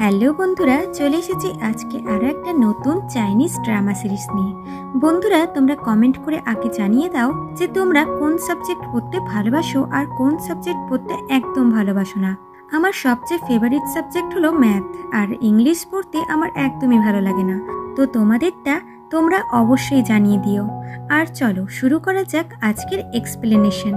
Hello বন্ধুরা, চলে এসেছি আজকে আরও একটা নতুন চাইনিজ ড্রামা সিরিজ নিয়ে। বন্ধুরা, তোমরা কমেন্ট করে আগে জানিয়ে দাও যে তোমরা কোন সাবজেক্ট পড়তে ভালোবাসো আর কোন সাবজেক্ট পড়তে একদম ভালোবাসো না। আমার সবচেয়ে ফেভারিট সাবজেক্ট হলো ম্যাথ, আর ইংলিশ পড়তে আমার একদমই ভালো লাগে না। তো তোমাদেরটা তোমরা অবশ্যই জানিয়ে দিও। আর চলো শুরু করা যাক আজকের এক্সপ্লেনেশন।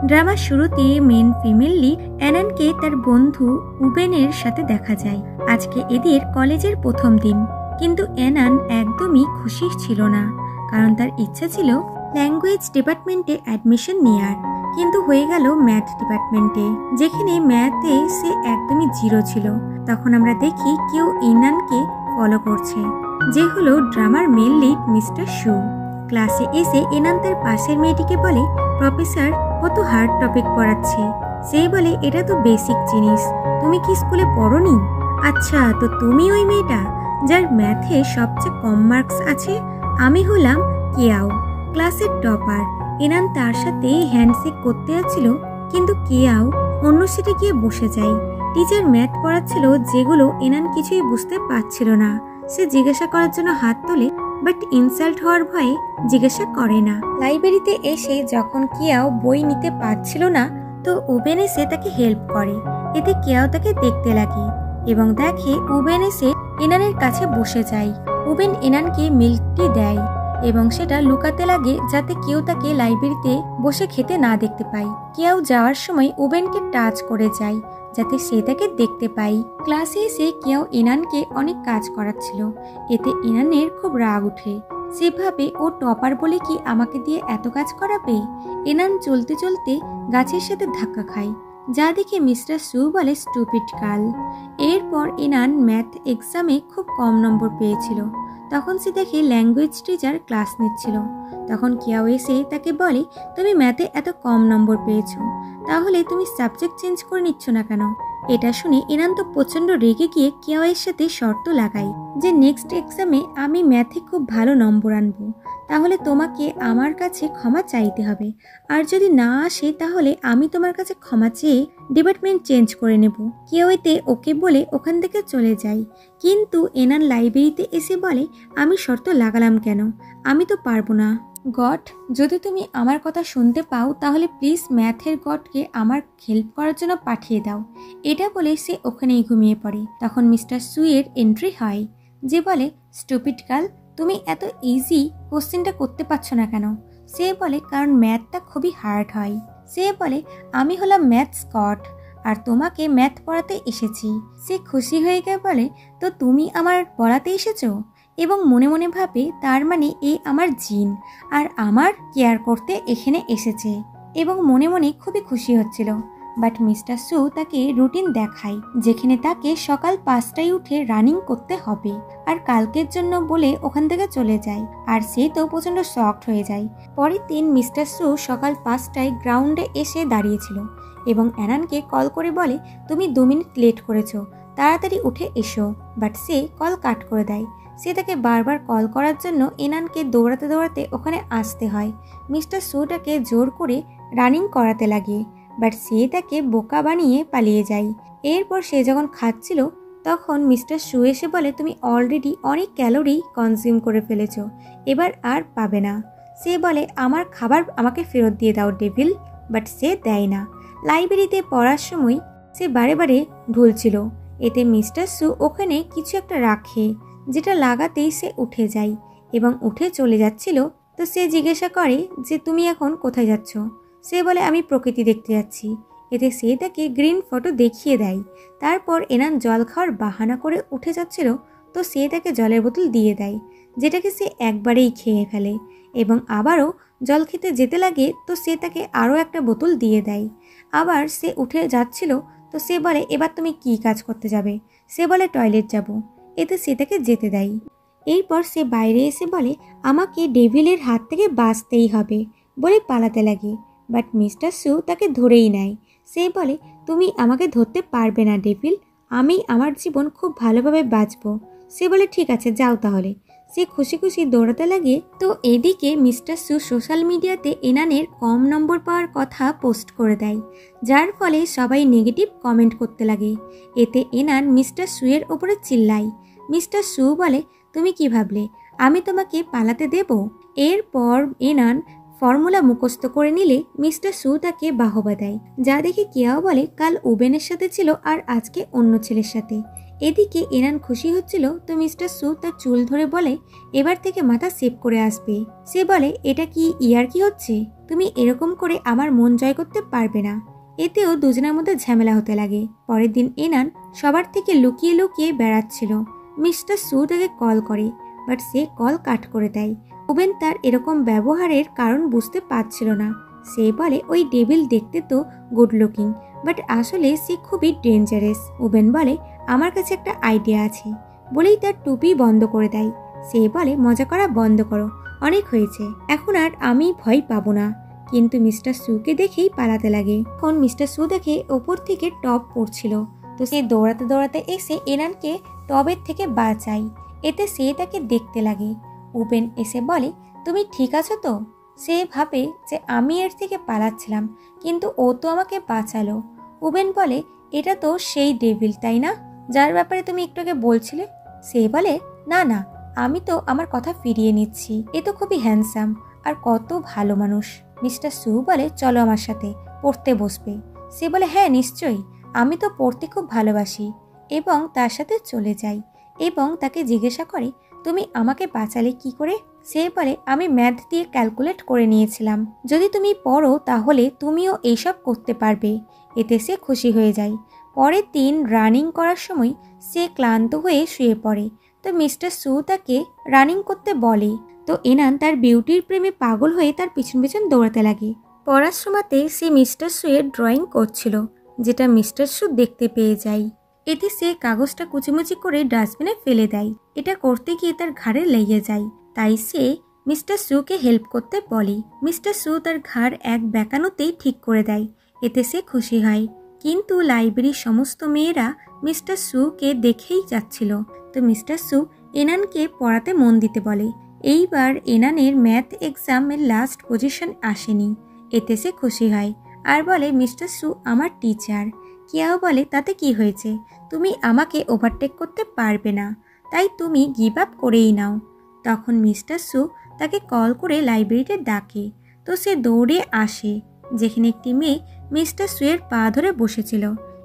ড্রামার শুরুতে মেন ফিমেল লিড অ্যানানকে তার বন্ধু উবেনের সাথে দেখা যায়। আজকে এদের কলেজের প্রথম দিন, কিন্তু অ্যানান একদমই খুশি ছিল না, কারণ তার ইচ্ছা ছিল ল্যাঙ্গুয়েজ ডিপার্টমেন্টে অ্যাডমিশন নেওয়ার, কিন্তু হয়ে গেল ম্যাথ ডিপার্টমেন্টে, যেখানে ম্যাথে সে একদমই জিরো ছিল। তখন আমরা দেখি কেউ ইনানকে ফলো করছে, যে হলো ড্রামার মেল লিড মিস্টার শু। ক্লাসে এসে এনান তার পাশের মেয়েটিকে বলে, প্রফেসর কত হার্ড টপিক পড়াচ্ছে। সে বলে, এটা তো বেসিক জিনিস, তুমি কি স্কুলে পড়োনি? আচ্ছা, তো তুমি ওই মেয়েটা যার ম্যাথে সবচেয়ে কম মার্কস আছে? আমি হলাম কেয়াও, ক্লাসের টপার। এনান তার সাথে হ্যান্ডশেক করতে যাচ্ছিল, কিন্তু কেয়াও অন্য সিটে গিয়ে বসে যায়। টিচার ম্যাথ পড়াচ্ছিল, যেগুলো এনান কিছুই বুঝতে পারছিল না। সে জিজ্ঞাসা করার জন্য হাত তোলে, বাট ইনসাল্ট হওয়ার ভয়ে জিজ্ঞাসা করে না। লাইব্রেরিতে এসে যখন কেয়াও বই নিতে পারছিল না, তো উবেন এসে তাকে হেল্প করে। এতে কেয়াও তাকে দেখতে লাগে এবং দেখে উবেন এসে এনানের কাছে বসে যায়। উবেন এনানকে মিল্ক টি দেয় এবং সেটা লুকাতে লাগে, যাতে কেউ তাকে লাইব্রেরিতে বসে খেতে না দেখতে পায়। কেয়াও যাওয়ার সময় উবেনকে টাচ করে যায়, যাতে সে তাকে দেখতে পায়। ক্লাসে এসে কেয়াও এনানকে অনেক কাজ করাচ্ছিল, এতে এনানের খুব রাগ উঠে। সেভাবে ও টপার বলে কি আমাকে দিয়ে এত কাজ করাবে? এনান চলতে চলতে গাছের সাথে ধাক্কা খায়, যা দেখে মিস্টার সু বলে, স্টুপিড গার্ল। এরপর এনান ম্যাথ এক্সামে খুব কম নম্বর পেয়েছিল। তখন সে দেখে ল্যাঙ্গুয়েজ টিচার ক্লাস নিচ্ছিল। তখন কেয়াও এসে তাকে বলে, তুমি ম্যাথে এত কম নম্বর পেয়েছো, তাহলে তুমি সাবজেক্ট চেঞ্জ করে নিচ্ছ না কেন? এটা শুনে এনান তো প্রচন্ড রেগে গিয়ে কেয়াওয়ের সাথে শর্ত লাগায় যে নেক্সট এক্সামে আমি ম্যাথে খুব ভালো নম্বর আনবো, তাহলে তোমাকে আমার কাছে ক্ষমা চাইতে হবে, আর যদি না আসে তাহলে আমি তোমার কাছে ক্ষমা চেয়ে ডিপার্টমেন্ট চেঞ্জ করে নেব। কেয়াওয়েতে ওকে বলে ওখান থেকে চলে যায়, কিন্তু এনান লাইব্রেরিতে এসে বলে, আমি শর্ত লাগালাম কেন? আমি তো পারবো না। গড, যদি তুমি আমার কথা শুনতে পাও তাহলে প্লিজ ম্যাথের গডকে আমার হেল্প করার জন্য পাঠিয়ে দাও। এটা বলে সে ওখানেই ঘুমিয়ে পড়ে। তখন মিস্টার সুয়ের এন্ট্রি হয়, যে বলে, স্টুপিড গার্ল, তুমি এত ইজি কোশ্চেনটা করতে পারছো না কেন? সে বলে, কারণ ম্যাথটা খুবই হার্ড হয়। সে বলে, আমি হলাম ম্যাথস গড আর তোমাকে ম্যাথ পড়াতে এসেছি। সে খুশি হয়ে গিয়ে বলে, তো তুমি আমার পড়াতে এসেছো? এবং মনে মনে ভাবে, তার মানে এ আমার জিন আর আমার কেয়ার করতে এখানে এসেছে, এবং মনে মনে খুবই খুশি হচ্ছিল। বাট মিস্টার সু তাকে রুটিন দেখায়, যেখানে তাকে সকাল 5টায় উঠে রানিং করতে হবে আর কালকের জন্য বলে ওখান থেকে চলে যায়। আর সে তো প্রচন্ড শকড হয়ে যায়। পরের দিন মিস্টার সু সকাল 5টায় গ্রাউন্ডে এসে দাঁড়িয়েছিল এবং অ্যানানকে কল করে বলে, তুমি 2 মিনিট লেট করেছো, তাড়াতাড়ি উঠে এসো। বাট সে কল কাট করে দেয়। সে তাকে বারবার কল করার জন্য এনানকে দৌড়াতে দৌড়াতে ওখানে আসতে হয়। মিস্টার সুটাকে জোর করে রানিং করাতে লাগে, বাট সে তাকে বোকা বানিয়ে পালিয়ে যায়। এরপর সে যখন খাচ্ছিল, তখন মিস্টার সু এসে বলে, তুমি অলরেডি অনেক ক্যালোরি কনজিউম করে ফেলেছো, এবার আর পাবে না। সে বলে, আমার খাবার আমাকে ফেরত দিয়ে দাও ডেভিল। বাট সে দেয় না। লাইব্রেরিতে পড়ার সময় সে বারে বারে ঢুলছিল, এতে মিস্টার সু ওখানে কিছু একটা রাখে, যেটা লাগাতেই সে উঠে যায় এবং উঠে চলে যাচ্ছিল। তো সে জিজ্ঞাসা করে যে তুমি এখন কোথায় যাচ্ছ? সে বলে, আমি প্রকৃতি দেখতে যাচ্ছি। এতে সে তাকে গ্রিন ফটো দেখিয়ে দেয়। তারপর এনান জল খাওয়ার বাহানা করে উঠে যাচ্ছিল, তো সে তাকে জলের বোতল দিয়ে দেয়, যেটাকে সে একবারেই খেয়ে ফেলে এবং আবারও জল খেতে যেতে লাগে। তো সে তাকে আরও একটা বোতল দিয়ে দেয়। আবার সে উঠে যাচ্ছিল, তো সে বলে, এবার তুমি কি কাজ করতে যাবে? সে বলে, টয়লেট যাব। এতে সে তাকে যেতে দেয়। এরপর সে বাইরে এসে বলে, আমাকে ডেভিলের হাত থেকে বাঁচতেই হবে বলে পালাতে লাগে। বাট মিস্টার সু তাকে ধরেই নেয়। সে বলে, তুমি আমাকে ধরতে পারবে না ডেভিল, আমি আমার জীবন খুব ভালোভাবে বাঁচব। সে বলে, ঠিক আছে, যাও তাহলে। সে খুশি খুশি দৌড়াতে লাগে। তো এদিকে মিস্টার সু সোশ্যাল মিডিয়াতে এনানের কম নম্বর পাওয়ার কথা পোস্ট করে দেয়, যার ফলে সবাই নেগেটিভ কমেন্ট করতে লাগে। এতে এনান মিস্টার সুয়ের ওপরে চিল্লায়। মিস্টার সু বলে, তুমি কি ভাবলে আমি তোমাকে পালাতে দেব? এরপর এনান ফর্মুলা মুখস্থ করে নিলে মিস্টার সু তাকে বাহবা দেয়, যা দেখে কেয়াও বলে কাল উবেনের সাথে ছিল আর আজকে অন্য ছেলের সাথে। এদিকে এনান খুশি হচ্ছিল, তো মিস্টার সু তার চুল ধরে বলে এবার থেকে মাথা সেভ করে আসবে। সে বলে, এটা কি ইয়ার্কি হচ্ছে? তুমি এরকম করে আমার মন জয় করতে পারবে না। এতেও দুজনের মধ্যে ঝামেলা হতে লাগে। পরের দিন এনান সবার থেকে লুকিয়ে লুকিয়ে বেড়াচ্ছিল। মিস্টার সু তাকে কল করে, বাট সে কল কাট করে দেয়। উবেন তার এরকম ব্যবহারের কারণ বুঝতে পারছিল না। সে বলে, ওই ডেভিল দেখতে তো গুড লুকিং, বাট আসলে সে খুবই ডেঞ্জারাস। উবেন বলে, আমার কাছে একটা আইডিয়া আছে, বলেই তার টুপি বন্ধ করে দেয়। সে বলে, মজা করা বন্ধ করো, অনেক হয়েছে, এখন আর আমি ভয় পাবো না। কিন্তু মিস্টার সুকে দেখেই পালাতে লাগে। এখন মিস্টার সু দেখে ওপর থেকে টব পড়ছিল, তো সে দৌড়াতে দৌড়াতে এসে এনানকে টবের থেকে বাঁচায়। এতে সে তাকে দেখতে লাগে। উবেন এসে বলে, তুমি ঠিক আছো তো? সে ভাবে যে আমি এর থেকে পালাচ্ছিলাম, কিন্তু ও তো আমাকে বাঁচালো। উবেন বলে, এটা তো সেই ডেভিল তাই না, যার ব্যাপারে তুমি একটু আগে বলছিলে? সে বলে, না না, আমি তো আমার কথা ফিরিয়ে নিচ্ছি, এ তো খুবই হ্যান্ডসাম আর কত ভালো মানুষ। মিস্টার সু বলে, চলো আমার সাথে, পড়তে বসবে। সে বলে, হ্যাঁ নিশ্চয়ই, আমি তো পড়তে খুব ভালোবাসি। এবং তার সাথে চলে যাই এবং তাকে জিজ্ঞাসা করে, তুমি আমাকে বাঁচালে কি করে? সে বলে, আমি ম্যাথ দিয়ে ক্যালকুলেট করে নিয়েছিলাম, যদি তুমি পড়ো তাহলে তুমিও এইসব করতে পারবে। এতে সে খুশি হয়ে যায়। পরের দিন রানিং করার সময় সে ক্লান্ত হয়ে শুয়ে পড়ে। তো মিস্টার সু তাকে রানিং করতে বলে। তো এনান তার বিউটির প্রেমে পাগল হয়ে তার পিছন পিছন দৌড়াতে লাগে। পড়ার সময়তে সে মিস্টার সুয়ের ড্রয়িং করছিল, যেটা মিস্টার সু দেখতে পেয়ে যায়। এতে সে কাগজটা কুচিমুচি করে ডাস্টবিনে ফেলে দেয়। এটা করতে গিয়ে তার ঘাড়ে লেগে যায়, তাই সে মিস্টার সুকে হেল্প করতে বলে। মিস্টার সু তার ঘাড় এক বেঁকানোতেই ঠিক করে দেয়। এতে সে খুশি হয়। কিন্তু লাইব্রেরির সমস্ত মেয়েরা মিস্টার সুকে দেখেই যাচ্ছিল। তো মিস্টার সু এনানকে পড়াতে মন দিতে বলে। এইবার এনানের ম্যাথ এক্সামের লাস্ট পজিশন আসেনি। এতে সে খুশি হয় আর বলে, মিস্টার সু আমার টিচার। কেয়াও বলে, তাতে কি হয়েছে, তুমি আমাকে ওভারটেক করতে পারবে না, তাই তুমি গিভ আপ করেই নাও। তখন মিস্টার সু তাকে কল করে লাইব্রেরিতে ডাকে। তো সে দৌড়ে আসে, যেখানে একটি মেয়ে মিস্টার সুয়ের পা ধরে বসেছিল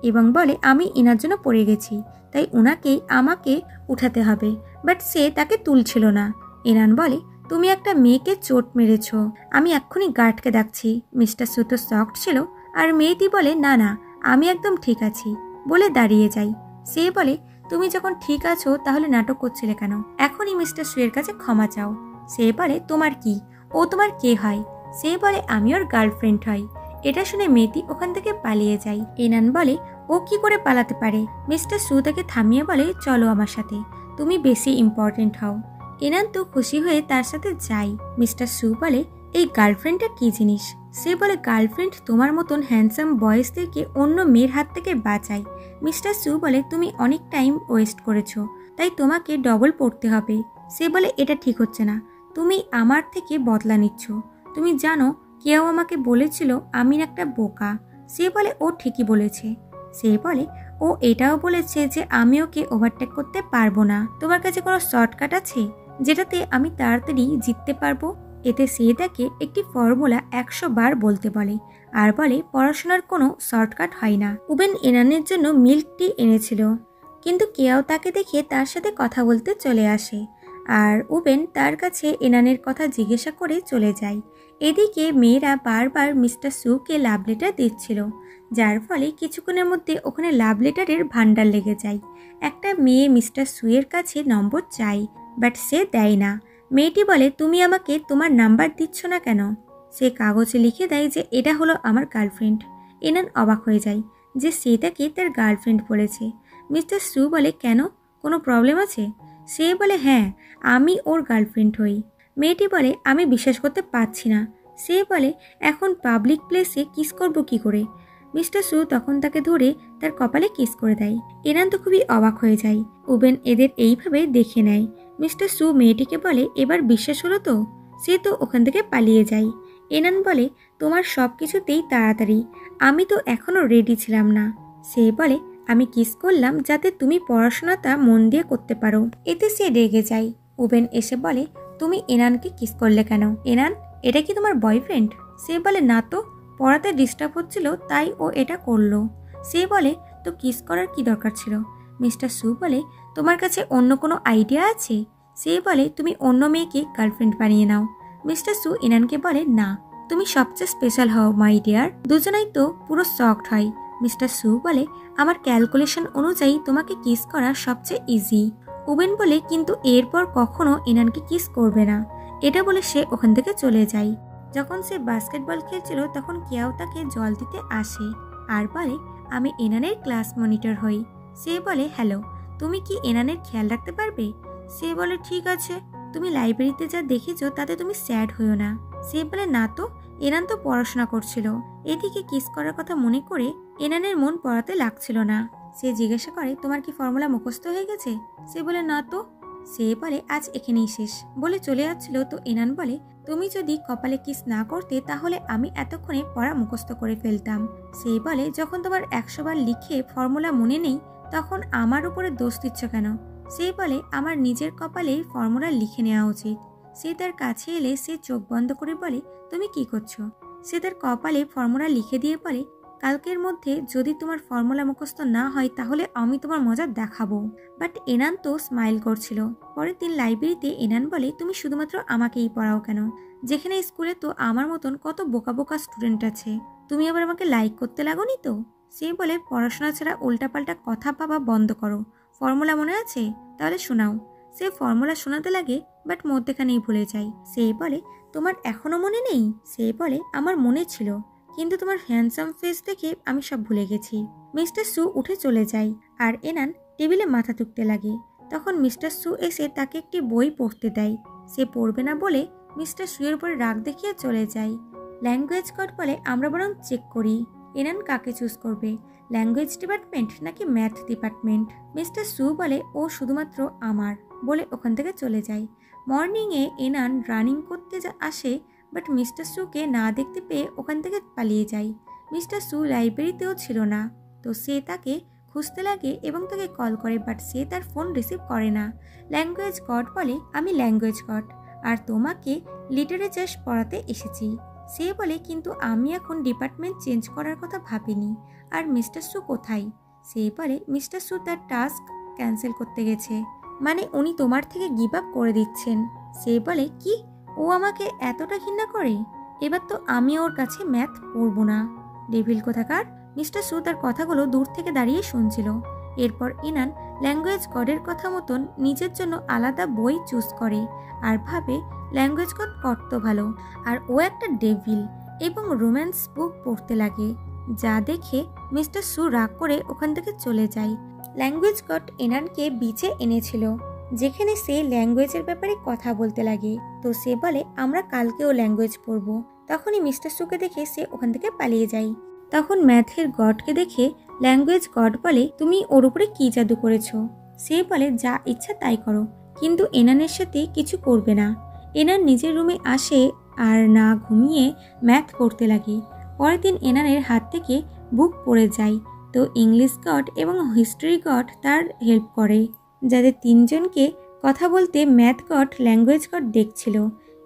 এবং বলে, আমি এনার জন্য পড়ে গেছি, তাই ওনাকেই আমাকে উঠাতে হবে। বাট সে তাকে তুলছিল না। এনান বলে, তুমি একটা মেয়েকে চোট মেরেছ, আমি এক্ষুনি গার্ডকে ডাকছি। মিস্টার সু তো শকড ছিল, আর মেয়েটি বলে, না না, আমি একদম ঠিক আছি, বলে দাঁড়িয়ে যাই। সে বলে, তুমি যখন ঠিক আছো তাহলে নাটক করছিলে কেন? এখনই মিস্টার সুয়ের কাছে ক্ষমা চাও। সে বলে, তোমার কি, ও তোমার কে হয়? সে বলে, আমি ওর গার্লফ্রেন্ড হই। এটা শুনে মেয়েটি ওখান থেকে পালিয়ে যায়। এনান বলে, ও কি করে পালাতে পারে? মিস্টার সু তাকে থামিয়ে বলে, চলো আমার সাথে, তুমি বেশি ইম্পর্টেন্ট হও। এনান তো খুশি হয়ে তার সাথে যায়। মিস্টার সু বলে, এই গার্লফ্রেন্ডটা কি জিনিস? সে বলে, গার্লফ্রেন্ড তোমার মতন হ্যান্ডসাম বয়েজদেরকে অন্য মেয়ের হাত থেকে বাঁচায়। মিস্টার সু বলে, তুমি অনেক টাইম ওয়েস্ট করেছো, তাই তোমাকে ডবল পড়তে হবে। সে বলে, এটা ঠিক হচ্ছে না, তুমি আমার থেকে বদলা নিচ্ছ। তুমি জানো কেউ আমাকে বলেছিল আমি একটা বোকা। সে বলে, ও ঠিকই বলেছে। সে বলে, ও এটাও বলেছে যে আমি ওকে ওভারটেক করতে পারবো না। তোমার কাছে কোনো শর্টকাট আছে যেটাতে আমি তাড়াতাড়ি জিততে পারবো? এতে সে তাকে একটি ফর্মুলা 100 বার বলতে বলে আর বলে, পড়াশোনার কোনো শর্টকাট হয় না। উবেন এনানের জন্য মিল্ক টি এনেছিল, কিন্তু কেউ তাকে দেখে তার সাথে কথা বলতে চলে আসে আর উবেন তার কাছে এনানের কথা জিজ্ঞাসা করে চলে যায়। এদিকে মেয়েরা বারবার মিস্টার সুকে লাভ লেটার দিচ্ছিল, যার ফলে কিছুক্ষণের মধ্যে ওখানে লাভ লেটারের ভান্ডার লেগে যায়। একটা মেয়ে মিস্টার সুয়ের কাছে নম্বর চায়, বাট সে দেয় না। মেয়েটি বলে, তুমি আমাকে তোমার নাম্বার দিচ্ছ না কেন? সে কাগজে লিখে দেয় যে এটা হলো আমার গার্লফ্রেন্ড। এনান অবাক হয়ে যায় যে সে তাকে তার গার্লফ্রেন্ড বলেছে। মিস্টার সু বলে, কেন, কোনো প্রবলেম আছে? সে বলে, হ্যাঁ, আমি ওর গার্লফ্রেন্ড হই। মেয়েটি বলে, আমি বিশ্বাস করতে পারছি না। সে বলে, এখন পাবলিক প্লেসে কিস করব কি করে? মিস্টার সু তখন তাকে ধরে তার কপালে কিস করে দেয়। এনান তো খুবই অবাক হয়ে যায়। উবেন এদের এইভাবে দেখে নেয়। মিস্টার সু মেয়েটিকে বলে, এবার বিশ্বাস হলো তো? সে তো ওখান থেকে পালিয়ে যায়। এনান বলে, তোমার সব কিছুতেই তাড়াতাড়ি, আমি তো এখনো রেডি ছিলাম না। সে বলে, আমি কিস করলাম যাতে তুমি পড়াশোনাটা মন দিয়ে করতে পারো। এতে সে রেগে যায়। উবেন এসে বলে, তুমি এনানকে কিস করলে কেন? এনান, এটা কি তোমার বয়ফ্রেন্ড? সে বলে, না তো, পড়াতে ডিস্টার্ব হচ্ছিল তাই ও এটা করলো। সে বলে, তো কিস করার কি দরকার ছিল? মিস্টার সু বলে, তোমার কাছে অন্য কোনো আইডিয়া আছে? সে বলে, তুমি অন্য মেয়েকে গার্লফ্রেন্ড বানিয়ে নাও। মিস্টার সু এনানকে বলে, না, তুমি সবচেয়ে স্পেশাল হও মাই ডিয়ার। দুজনাই তো পুরো শকড হয়। মিস্টার সু বলে, আমার ক্যালকুলেশন অনুযায়ী তোমাকে কিস করা সবচেয়ে ইজি। উবেন বলে, কিন্তু এরপর কখনো এনানকে কিস করবে না। এটা বলে সে ওখান থেকে চলে যায়। যখন সে বাস্কেটবল খেলছিল তখন কেউ তাকে জল দিতে আসে আর বলে, আমি এনানের ক্লাস মনিটর হই। সে বলে, হ্যালো, তুমি কি এনানের খেয়াল রাখতে পারবে? সে বলে, ঠিক আছে, তুমি লাইব্রেরিতে যা দেখেছো তাতে তুমি স্যাড হইও না। সে বলে, না তো, এনান তো পড়াশোনা করছিল। এদিকে কিস করার কথা মনে করে এনানের মন পড়াতে লাগছিল না। সে জিজ্ঞাসা করে, তোমার কি ফর্মুলা মুখস্থ হয়ে গেছে? সে বলে, না তো। সে বলে, আজ এখানেই শেষ, বলে চলে যাচ্ছিল তো এনান বলে, তুমি যদি কপালে কিস না করতে তাহলে আমি এতক্ষণে পড়া মুখস্থ করে ফেলতাম। সে বলে, যখন তোমার 100 বার লিখে ফর্মুলা মনে নেই তখন আমার উপরে দোষ দিচ্ছ কেন? সে বলে, আমার নিজের কপালেই ফর্মুলা লিখে নেওয়া উচিত। সে তার কাছে এলে সে চোখ বন্ধ করে বলে, তুমি কি করছো? সে তার কপালে ফর্মুলা লিখে দিয়ে বলে, কালকের মধ্যে যদি তোমার ফর্মুলা মুখস্থ না হয় তাহলে আমি তোমার মজা দেখাবো। বাট এনান তো স্মাইল করছিল। পরের দিন লাইব্রেরিতে এনান বলে, তুমি শুধুমাত্র আমাকেই পড়াও কেন? যেখানে স্কুলে তো আমার মতন কত বোকা বোকা স্টুডেন্ট আছে, তুমি আবার আমাকে লাইক করতে লাগোনি তো? সে বলে, পড়াশোনা ছাড়া উল্টাপাল্টা কথা ভাবা বন্ধ করো। ফর্মুলা মনে আছে? তাহলে শোনাও। সে ফর্মুলা শোনাতে লাগে বাট মধ্যেখানেই ভুলে যায়। সে বলে, তোমার এখনো মনে নেই? সে বলে, আমার মনে ছিল, কিন্তু তোমার হ্যান্ডসাম ফেস দেখে আমি সব ভুলে গেছি। মিস্টার সু উঠে চলে যায় আর এনান টেবিলে মাথা ঠুকতে লাগে। তখন মিস্টার সু এসে তাকে একটি বই পড়তে দেয়। সে পড়বে না বলে মিস্টার সুয়ের উপরে রাগ দেখিয়ে চলে যায়। ল্যাঙ্গুয়েজ কোড বলে, আমরা বরং চেক করি এনান কাকে চুজ করবে, ল্যাঙ্গুয়েজ ডিপার্টমেন্ট নাকি ম্যাথ ডিপার্টমেন্ট। মিস্টার সু বলে, ও শুধুমাত্র আমার, বলে ওখান থেকে চলে যায়। মর্নিংয়ে এনান রানিং করতে আসে বাট মিস্টার সুকে না দেখতে পেয়ে ওখান থেকে পালিয়ে যায়। মিস্টার সু লাইব্রেরিতেও ছিল না, তো সে তাকে খুঁজতে লাগে এবং তাকে কল করে বাট সে তার ফোন রিসিভ করে না। ল্যাঙ্গুয়েজ গড বলে, আমি ল্যাঙ্গুয়েজ গড আর তোমাকে লিটারেচার পড়াতে এসেছি। সে বলে, কিন্তু আমি এখন ডিপার্টমেন্ট চেঞ্জ করার কথা ভাবিনি। আর মিস্টার সু কোথায়? সে বলে, মিস্টার সু তার টাস্ক ক্যান্সেল করতে গেছে, মানে উনি তোমার থেকে গিভ আপ করে দিচ্ছেন। সে বলে, কি, ও আমাকে এতটা ঘৃণা করে? এবার তো আমি ওর কাছে ম্যাথ পড়বো না। ডেভিল কোথাকার। মিস্টার সু তার কথাগুলো দূর থেকে দাঁড়িয়ে শুনছিল। এরপর ইনান ল্যাঙ্গুয়েজ গডের কথা মতন নিজের জন্য আলাদা বই চুজ করে আর ভাবে ল্যাঙ্গুয়েজ গড কত ভালো আর ও একটা ডেভিল, এবং রোম্যান্স বুক পড়তে লাগে, যা দেখে মিস্টার সু রাগ করে ওখান থেকে চলে যায়। ল্যাঙ্গুয়েজ গড এনানকে বিচে এনেছিল, যেখানে সে ল্যাঙ্গুয়েজের ব্যাপারে কথা বলতে লাগে। তো সে বলে, আমরা কালকেও ল্যাঙ্গুয়েজ পড়বো। তখনই মিস্টার সুকে দেখে সে ওখান থেকে পালিয়ে যায়। তখন ম্যাথের গডকে দেখে ল্যাঙ্গুয়েজ গড বলে, তুমি ওর উপরে কি জাদু করেছো? সে বলে, যা ইচ্ছা তাই করো, কিন্তু এনানের সাথে কিছু করবে না। এনান নিজের রুমে আসে আর না ঘুমিয়ে ম্যাথ পড়তে লাগে। পরের দিন এনানের হাত থেকে বুক পড়ে যায়, তো ইংলিশ গড এবং হিস্ট্রি গড তার হেল্প করে, যাদের তিনজনকে কথা বলতে ম্যাথ গড ল্যাঙ্গুয়েজ গড দেখছিল।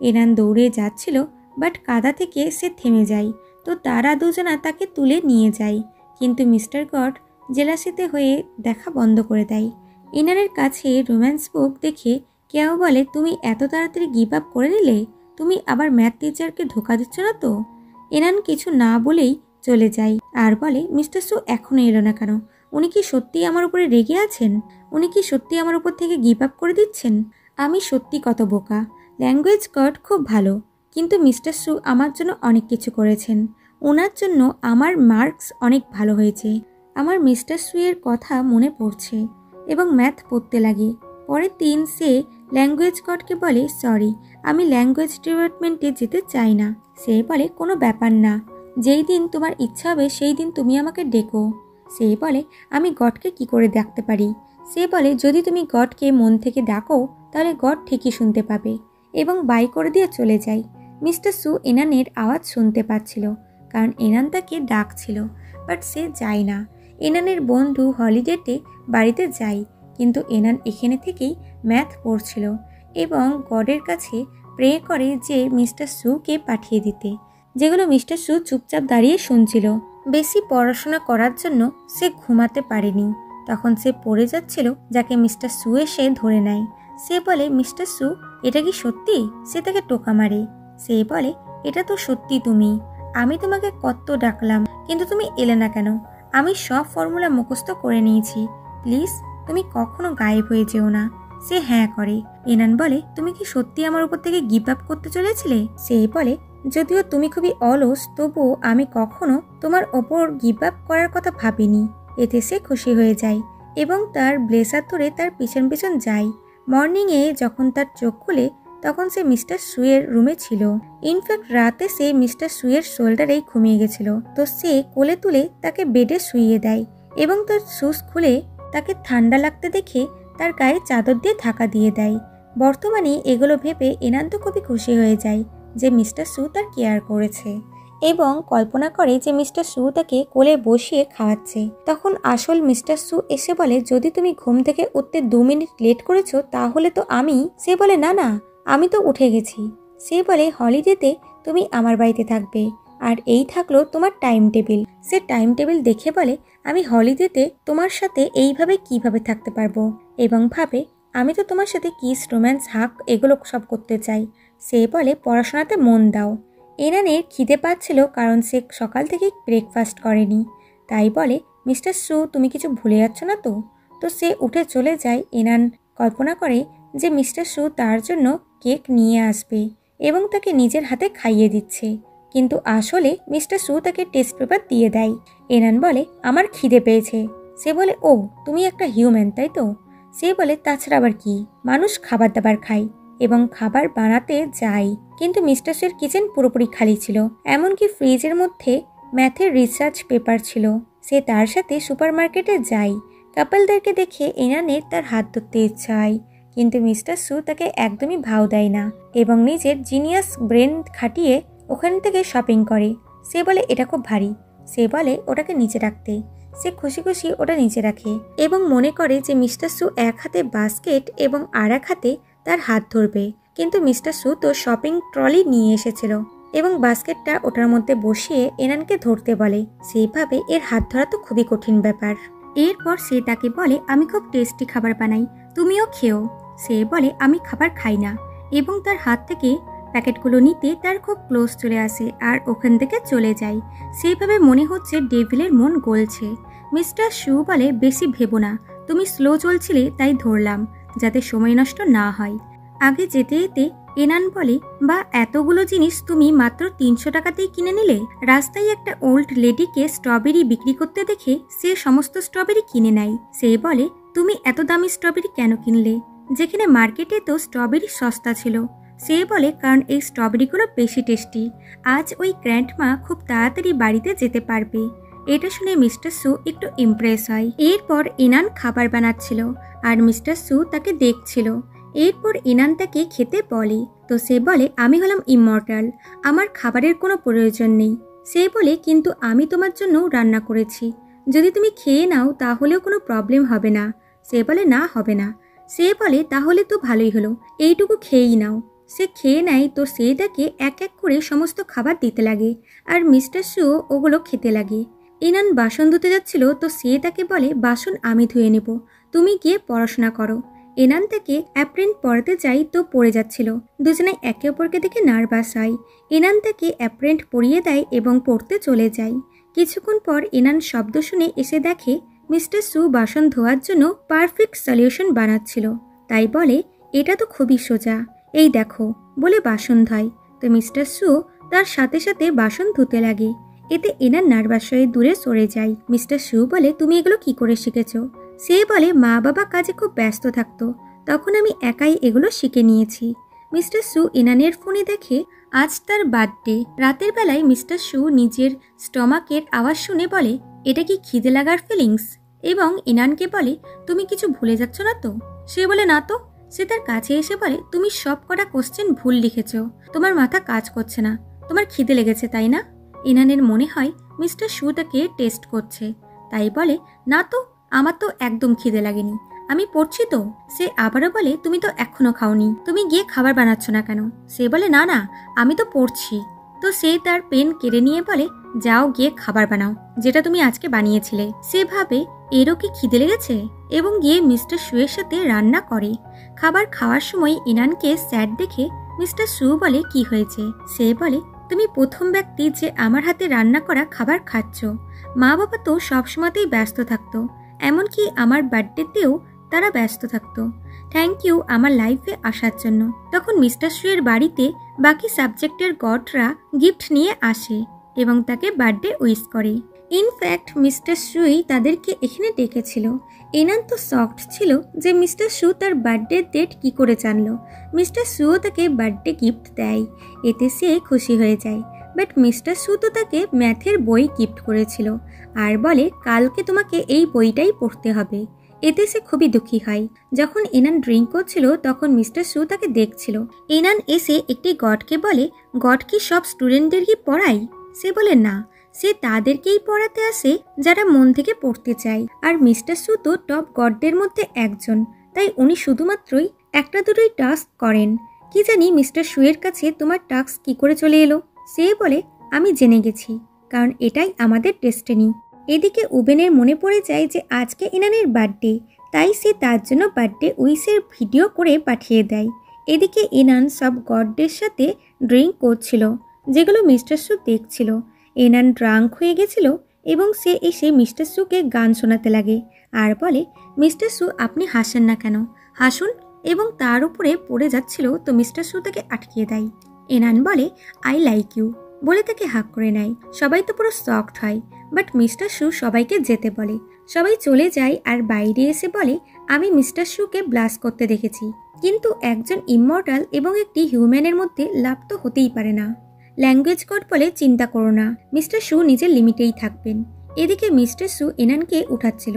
এনান দৌড়ে যাচ্ছিল বাট কাদা থেকে সে থেমে যায়, তো তারা দুজনা তাকে তুলে নিয়ে যায়, কিন্তু মিস্টার গড জেলাসিতে হয়ে দেখা বন্ধ করে দেয়। এনানের কাছে রোম্যান্স বুক দেখে কেউ বলে, তুমি এত তাড়াতাড়ি গিভ আপ করে নিলে? তুমি আবার ম্যাথ টিচারকে ধোকা দিচ্ছ না তো? এনান কিছু না বলেই চলে যায় আর বলে, মিস্টার সু এখনো এলো না কেন? উনি কি সত্যি আমার উপরে রেগে আছেন? উনি কি সত্যি আমার উপর থেকে গিভ আপ করে দিচ্ছেন? আমি সত্যি কত বোকা। ল্যাঙ্গুয়েজ গড খুব ভালো, কিন্তু মিস্টার সু আমার জন্য অনেক কিছু করেছেন, ওনার জন্য আমার মার্কস অনেক ভালো হয়েছে। আমার মিস্টার সুয়ের কথা মনে পড়ছে এবং ম্যাথ পড়তে লাগে। পরের দিন সে ল্যাঙ্গুয়েজ গডকে বলে, সরি, আমি ল্যাঙ্গুয়েজ ডিপার্টমেন্টে যেতে চাই না। সে বলে, কোনো ব্যাপার না, যেই দিন তোমার ইচ্ছা হবে সেই দিন তুমি আমাকে ডেকো। সে বলে, আমি গডকে কি করে ডাকতে পারি? সে বলে যদি তুমি গডকে মন থেকে ডাকো তাহলে গড ঠিকই শুনতে পাবে এবং বাই করে দিয়ে চলে যায়। মিস্টার সু এনানের আওয়াজ শুনতে পাচ্ছিল কারণ এনান তাকে ডাকছিল, বাট সে যায় না। এনানের বন্ধু হলিডেতে বাড়িতে যায়, কিন্তু এনান এখানে থেকেই ম্যাথ পড়ছিল এবং গডের কাছে প্রে করে যে মিস্টার সুকে পাঠিয়ে দিতে, যেগুলো মিস্টার সু চুপচাপ দাঁড়িয়ে শুনছিল। বেশি পড়াশোনা করার জন্য সে ঘুমাতে পারেনি। তখন সে পড়ে যাচ্ছিল, যাকে মিস্টার সু এসে ধরে নেয়। সে বলে, মিস্টার সু এটা কি সত্যি? সে তাকে টোকা মারে। সে বলে, এটা তো সত্যি তুমি, আমি তোমাকে কত ডাকলাম কিন্তু তুমি এলে না কেন? আমি সব ফর্মুলা মুখস্থ করে নিয়েছি, প্লিজ তুমি কখনো গায়েব হয়ে যেও না। সে হ্যাঁ করে। এনান বলে, তুমি কি সত্যি আমার উপর থেকে গিভ আপ করতে চলেছিলে? সে বলে, যদিও তুমি খুবই অলস, তবুও আমি কখনো তোমার ওপর গিভ আপ করার কথা ভাবিনি। এতে সে খুশি হয়ে যায় এবং তার ব্লেজার ধরে তার পিছন পিছন যায়। মর্নিংয়ে যখন তার চোখ খুলে তখন সে মিস্টার সুয়ের রুমে ছিল। ইনফ্যাক্ট রাতে সে মিস্টার সুয়ের শোল্ডারেই ঘুমিয়ে গেছিল। তো সে কোলে তুলে তাকে বেডে শুইয়ে দেয় এবং তার শুজ খুলে তাকে ঠান্ডা লাগতে দেখে তার গায়ে চাদর দিয়ে ঢাকা দিয়ে দেয়। বর্তমানে এগুলো ভেবে এনান তো খুবই খুশি হয়ে যায় যে মিস্টার সু তার কেয়ার করেছে এবং কল্পনা করে যে মিস্টার সু তাকে কোলে বসিয়ে খাওয়াচ্ছে। তখন আসল মিস্টার সু এসে বলে, যদি তুমি ঘুম থেকে উঠতে 2 মিনিট লেট করেছো তাহলে তো আমি। সে বলে, না না, আমি তো উঠে গেছি। সে বলে, হলিডেতে তুমি আমার বাড়িতে থাকবে আর এই থাকলো তোমার টাইম টেবিল। সে টাইম টেবিল দেখে বলে, আমি হলিডেতে তোমার সাথে এইভাবে কিভাবে থাকতে পারবো, এবং ভাবে আমি তো তোমার সাথে কিস, রোম্যান্স, হাক এগুলো সব করতে চাই। সে বলে, পড়াশোনাতে মন দাও। এনানের খিদে পাচ্ছিল কারণ সে সকাল থেকে ব্রেকফাস্ট করেনি। তাই বলে, মিস্টার সু তুমি কিছু ভুলে যাচ্ছ না তো? তো সে উঠে চলে যায়। এনান কল্পনা করে যে মিস্টার সু তার জন্য কেক নিয়ে আসবে এবং তাকে নিজের হাতে খাইয়ে দিচ্ছে, কিন্তু আসলে মিস্টার সু তাকে টেস্ট পেপার দিয়ে দেয়। এনান বলে, আমার খিদে পেয়েছে। সে বলে, ও তুমি একটা হিউম্যান তাই তো? সে বলে, তাছাড়া আবার কি, মানুষ খাবার দাবার খায় এবং খাবার বানাতে যায়। কিন্তু মিস্টার সুয়ের কিচেন পুরোপুরি খালি ছিল, এমনকি ফ্রিজের মধ্যে ম্যাথের রিসার্চ পেপার ছিল। সে তার সাথে সুপারমার্কেটে যায়। কাপলদেরকে দেখে এনানের তার হাত ধরতে ইচ্ছা হয়, কিন্তু মিস্টার সু তাকে একদমই ভাও দেয় না এবং নিজের জিনিয়াস ব্রেন খাটিয়ে ওখান থেকে শপিং করে। সে বলে, এটা খুব ভারী। সে বলে ওটাকে নিচে রাখতে। সে খুশি খুশি ওটা নিচে রাখে এবং মনে করে যে মিস্টার সু এক হাতে বাস্কেট এবং আর এক হাতে তার হাত ধরবে, কিন্তু মিস্টার সু তো শপিং ট্রলি নিয়ে এসেছিল এবং বাস্কেটটা ওটার মধ্যে বসিয়ে এনানকে ধরতে বলে। সেইভাবে এর হাত ধরা তো খুবই কঠিন ব্যাপার। এরপর সে তাকে বলে, আমি খুব টেস্টি খাবার বানাই, তুমিও খেও। সে বলে, আমি খাবার খাই না এবং তার হাত থেকে প্যাকেটগুলো নিতে তার খুব ক্লোজ চলে আসে আর ওখান থেকে চলে যায়। সেইভাবে মনে হচ্ছে ডেভিলের মন গলছে। মিস্টার সু বলে, বেশি ভেবো না, তুমি স্লো চলছিলে তাই ধরলাম, যাতে সময় নষ্ট না হয়। আগে যেতে যেতে এনান বলে, বা এতগুলো জিনিস তুমি মাত্র 300 টাকাতেই কিনে নিলে? রাস্তায় একটা ওল্ড লেডিকে স্ট্রবেরি বিক্রি করতে দেখে সে সমস্ত স্ট্রবেরি কিনে নেয়। সে বলে, তুমি এত দামি স্ট্রবেরি কেন কিনলে, যেখানে মার্কেটে তো স্ট্রবেরি সস্তা ছিল? সে বলে, কারণ এই স্ট্রবেরিগুলো বেশি টেস্টি। আজ ওই গ্র্যান্ডমা খুব তাড়াতাড়ি বাড়িতে যেতে পারবে। এটা শুনে মিস্টার সু একটু ইমপ্রেস হয়। এরপর ইনান খাবার বানাচ্ছিল আর মিস্টার সু তাকে দেখছিল। এরপর ইনান তাকে খেতে বলে, তো সে বলে, আমি হলাম ইমমর্টাল, আমার খাবারের কোনো প্রয়োজন নেই। সে বলে, কিন্তু আমি তোমার জন্য রান্না করেছি, যদি তুমি খেয়ে নাও তাহলেও কোনো প্রবলেম হবে না। সে বলে, না হবে না। সে বলে, তাহলে তো ভালোই হলো, এইটুকু খেয়েই নাও। সে খেয়ে নেয়। তো সে তাকে এক এক করে সমস্ত খাবার দিতে লাগে আর মিস্টার সু ওগুলো খেতে লাগে। ইনান বাসন ধুতে যাচ্ছিল, তো সে তাকে বলে, বাসন আমি ধুয়ে নেব, তুমি গিয়ে পড়াশোনা করো। এনান তাকে অ্যাপ্রেন্ট পরাতে যাই, তো পড়ে যাচ্ছিল। দুজনে একে অপরকে দেখে নার্ভাস হয়। এনান তাকে অ্যাপ্রেন্ট পরিয়ে দেয় এবং পড়তে চলে যায়। কিছুক্ষণ পর এনান শব্দ শুনে এসে দেখে মিস্টার সু বাসন ধোয়ার জন্য পারফেক্ট সলিউশন বানাচ্ছিল। তাই বলে, এটা তো খুবই সোজা, এই দেখো, বলে বাসন ধয়। তো মিস্টার সু তার সাথে সাথে বাসন ধুতে লাগে। এতে এনার নার্ভাস হয়ে দূরে সরে যায়। মিস্টার সু বলে, তুমি এগুলো কি করে শিখেছো? সে বলে, মা বাবা কাজে খুব ব্যস্ত থাকতো, তখন আমি একাই এগুলো শিখে নিয়েছি। মিস্টার সু ইনানের ফোনে দেখে আজ তার বার্থডে। রাতের বেলায় মিস্টার সু নিজের স্টমাকের আওয়াজ শুনে বলে, এটা কি খিদে লাগার ফিলিংস? এবং ইনানকে বলে, তুমি কিছু ভুলে যাচ্ছ না তো? সে বলে, না তো। সে তার কাছে এসে বলে, তুমি সব কটা কোশ্চেন ভুল লিখেছ, তোমার মাথা কাজ করছে না, তোমার খিদে লেগেছে তাই না? ইনানের মনে হয় মিস্টার শু তাকে টেস্ট করছে, তাই বলে, না তো, আমার তো একদম খিদে লাগেনি, আমি পড়ছি তো। সে আবারও বলে, তুমি তো এখনো খাওনি, তুমি গিয়ে খাবার বানাচ্ছ না কেন? সে বলে, না না, আমি তো পড়ছি। তো সে তার পেন কেড়ে নিয়ে বলে, যাও গিয়ে খাবার বানাও, যেটা তুমি আজকে বানিয়েছিলে। সে ভাবে এরও কি খিদে লেগেছে এবং গিয়ে মিস্টার শুয়ের সাথে রান্না করে। খাবার খাওয়ার সময় ইনানকে স্যাড দেখে মিস্টার শু বলে, কি হয়েছে? সে বলে, তুমি প্রথম ব্যক্তি যে আমার হাতে রান্না করা খাবার খাচ্ছ। মা বাবা তো সবসময়তেই ব্যস্ত থাকতো, এমনকি আমার বার্থডেতেও তারা ব্যস্ত থাকতো। থ্যাংক ইউ আমার লাইফে আসার জন্য। তখন মিস্টার শুয়ের বাড়িতে বাকি সাবজেক্টের গডরা গিফট নিয়ে আসে এবং তাকে বার্থডে উইশ করে। ইনফ্যাক্ট মিস্টার শুই তাদেরকে এখানে ডেকেছিল। ইনান তো শকড ছিল যে মিস্টার শু তার বার্থডে ডেট কি করে জানলো। মিস্টার শুও তাকে বার্থডে গিফট দেয়, এতে সে খুশি হয়ে যায়। বাট মিস্টার শু তো তাকে ম্যাথের বই গিফট করেছিল আর বলে, কালকে তোমাকে এই বইটাই পড়তে হবে। এতে সে খুবই দুঃখী হয়। যখন ইনান ড্রিঙ্ক করছিল তখন মিস্টার শু তাকে দেখছিল। ইনান এসে একটি গডকে বলে, গড কি সব স্টুডেন্টদেরকে পড়ায়? সে বলে, না, সে তাদেরকেই পড়াতে আসে যারা মন থেকে পড়তে চায়। আর মিস্টার শু তো টপ গডদের মধ্যে একজন, তাই উনি শুধুমাত্রই একটা দুটোই টাস্ক করেন। কি জানি মিস্টার শুয়ের কাছে তোমার টাস্ক কি করে চলে এলো? সে বলে, আমি জেনে গেছি, কারণ এটাই আমাদের ডেস্টিনি। এদিকে উবেনের মনে পড়ে যায় যে আজকে ইনানের বার্থডে, তাই সে তার জন্য বার্থডে উইশের ভিডিও করে পাঠিয়ে দেয়। এদিকে ইনান সব গডদের সাথে ড্রিঙ্ক করছিল, যেগুলো মিস্টার শু দেখছিল। ইনান ড্রাঙ্ক হয়ে গেছিল এবং সে এসে মিস্টার শুকে গান শোনাতে লাগে আর বলে, মিস্টার শু আপনি হাসেন না কেন, হাসুন। এবং তার উপরে পড়ে যাচ্ছিল তো মিস্টার শু তাকে আটকিয়ে দেয়। ইনান বলে, আই লাইক ইউ বলে তাকে হাক করে নেয়। সবাই তো পুরো শকড হয়, বাট মিস্টার শু সবাইকে যেতে বলে। সবাই চলে যায় আর বাইরে এসে বলে, আমি মিস্টার শুকে ব্লাস করতে দেখেছি, কিন্তু একজন ইমমর্টাল এবং একটি হিউম্যানের মধ্যে লাভ তো হতেই পারে না। ল্যাঙ্গুয়েজ কোড বলে, চিন্তা করো না, মিস্টার শু নিজের লিমিটেই থাকবেন। এদিকে মিস্টার শু ইনানকে উঠাচ্ছিল,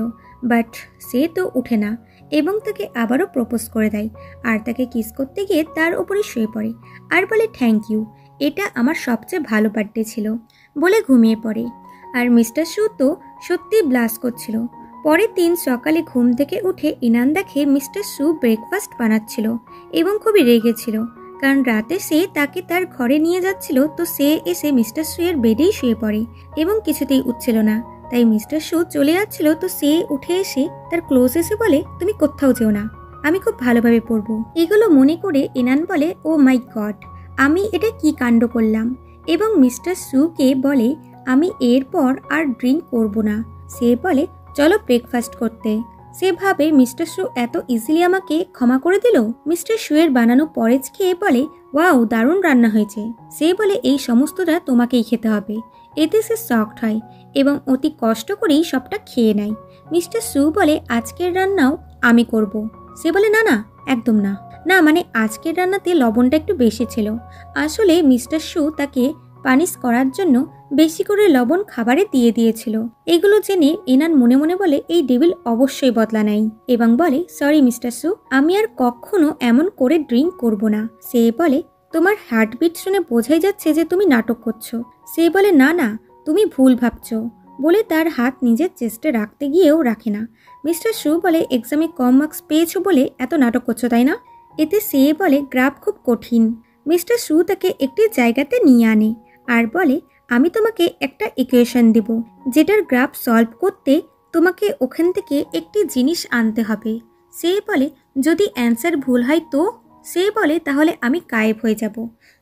বাট সে তো উঠে না এবং তাকে আবারও প্রপোজ করে দেয় আর তাকে কিস করতে গিয়ে তার উপরে শুয়ে পড়ে আর বলে, থ্যাংক ইউ, এটা আমার সবচেয়ে ভালো বার্থডে ছিল বলে ঘুমিয়ে পড়ে। আর মিস্টার শু তো সত্যি ব্লাস করছিল। পরের দিন সকালে ঘুম থেকে উঠে ইনান দেখে মিস্টার শু ব্রেকফাস্ট বানাচ্ছিল এবং খুবই রেগেছিল, কারণ রাতে সে তাকে তার ঘরে নিয়ে যাচ্ছিল। তো সে এসে মিস্টার শুয়ের বেডেই শুয়ে পড়ে এবং কিছুতেই উঠছিল না, তাই মিস্টার শু চলে যাচ্ছিল। তো সে উঠে এসে তার ক্লোজ এসে বলে, তুমি কোথাও যেও না, আমি খুব ভালোভাবে পড়বো। এগুলো মনে করে ইনান বলে, ও মাই গড, আমি এটা কি কাণ্ড করলাম। এবং মিস্টার শুকে বলে, আমি এরপর আর ড্রিঙ্ক করব না। সে বলে, চলো ব্রেকফাস্ট করতে। সে ভাবে মিস্টার শু এত ইজিলি আমাকে ক্ষমা করে দিল। মিস্টার শুয়ের বানানো পরেজ খেয়ে বলে, ওয়াও, দারুণ রান্না হয়েছে। সে বলে, এই সমস্তটা তোমাকেই খেতে হবে। এতে সে শকড হয় এবং অতি কষ্ট করেই সবটা খেয়ে নেয়। মিস্টার শু বলে, আজকের রান্নাও আমি করব। সে বলে, না না, একদম না, না মানে আজকের রান্নাতে লবণটা একটু বেশি ছিল। আসলে মিস্টার শু তাকে পানিশ করার জন্য বেশি করে লবণ খাবারে দিয়ে দিয়েছিল। এগুলো জেনে ইনান মনে মনে বলে, এই ডেভিল অবশ্যই বদলা নেয় এবং বলে, সরি মিস্টার শু, আমি আর কখনো এমন করে ড্রিঙ্ক করব না। সে বলে, তোমার হার্টবিট শুনে বোঝাই যাচ্ছে যে তুমি নাটক করছো। সে বলে, না না, তুমি ভুল ভাবছো বলে তার হাত নিজের চেস্টে রাখতে গিয়েও রাখে না। মিস্টার শু বলে, এক্সামে কম মার্কস পেয়েছো বলে এত নাটক করছো তাই না? এতে সে বলে, গ্রাফ খুব কঠিন। মিস্টার শু তাকে একটি জায়গাতে নিয়ে আনে আর বলে, আমি তোমাকে একটা ইকুয়েশন দেব, যেটার গ্রাফ সলভ করতে তোমাকে ওখান থেকে একটি জিনিস আনতে হবে। সে বলে, যদি অ্যান্সার ভুল হয় তো? সে বলে, তাহলে আমি গায়েব হয়ে যাব।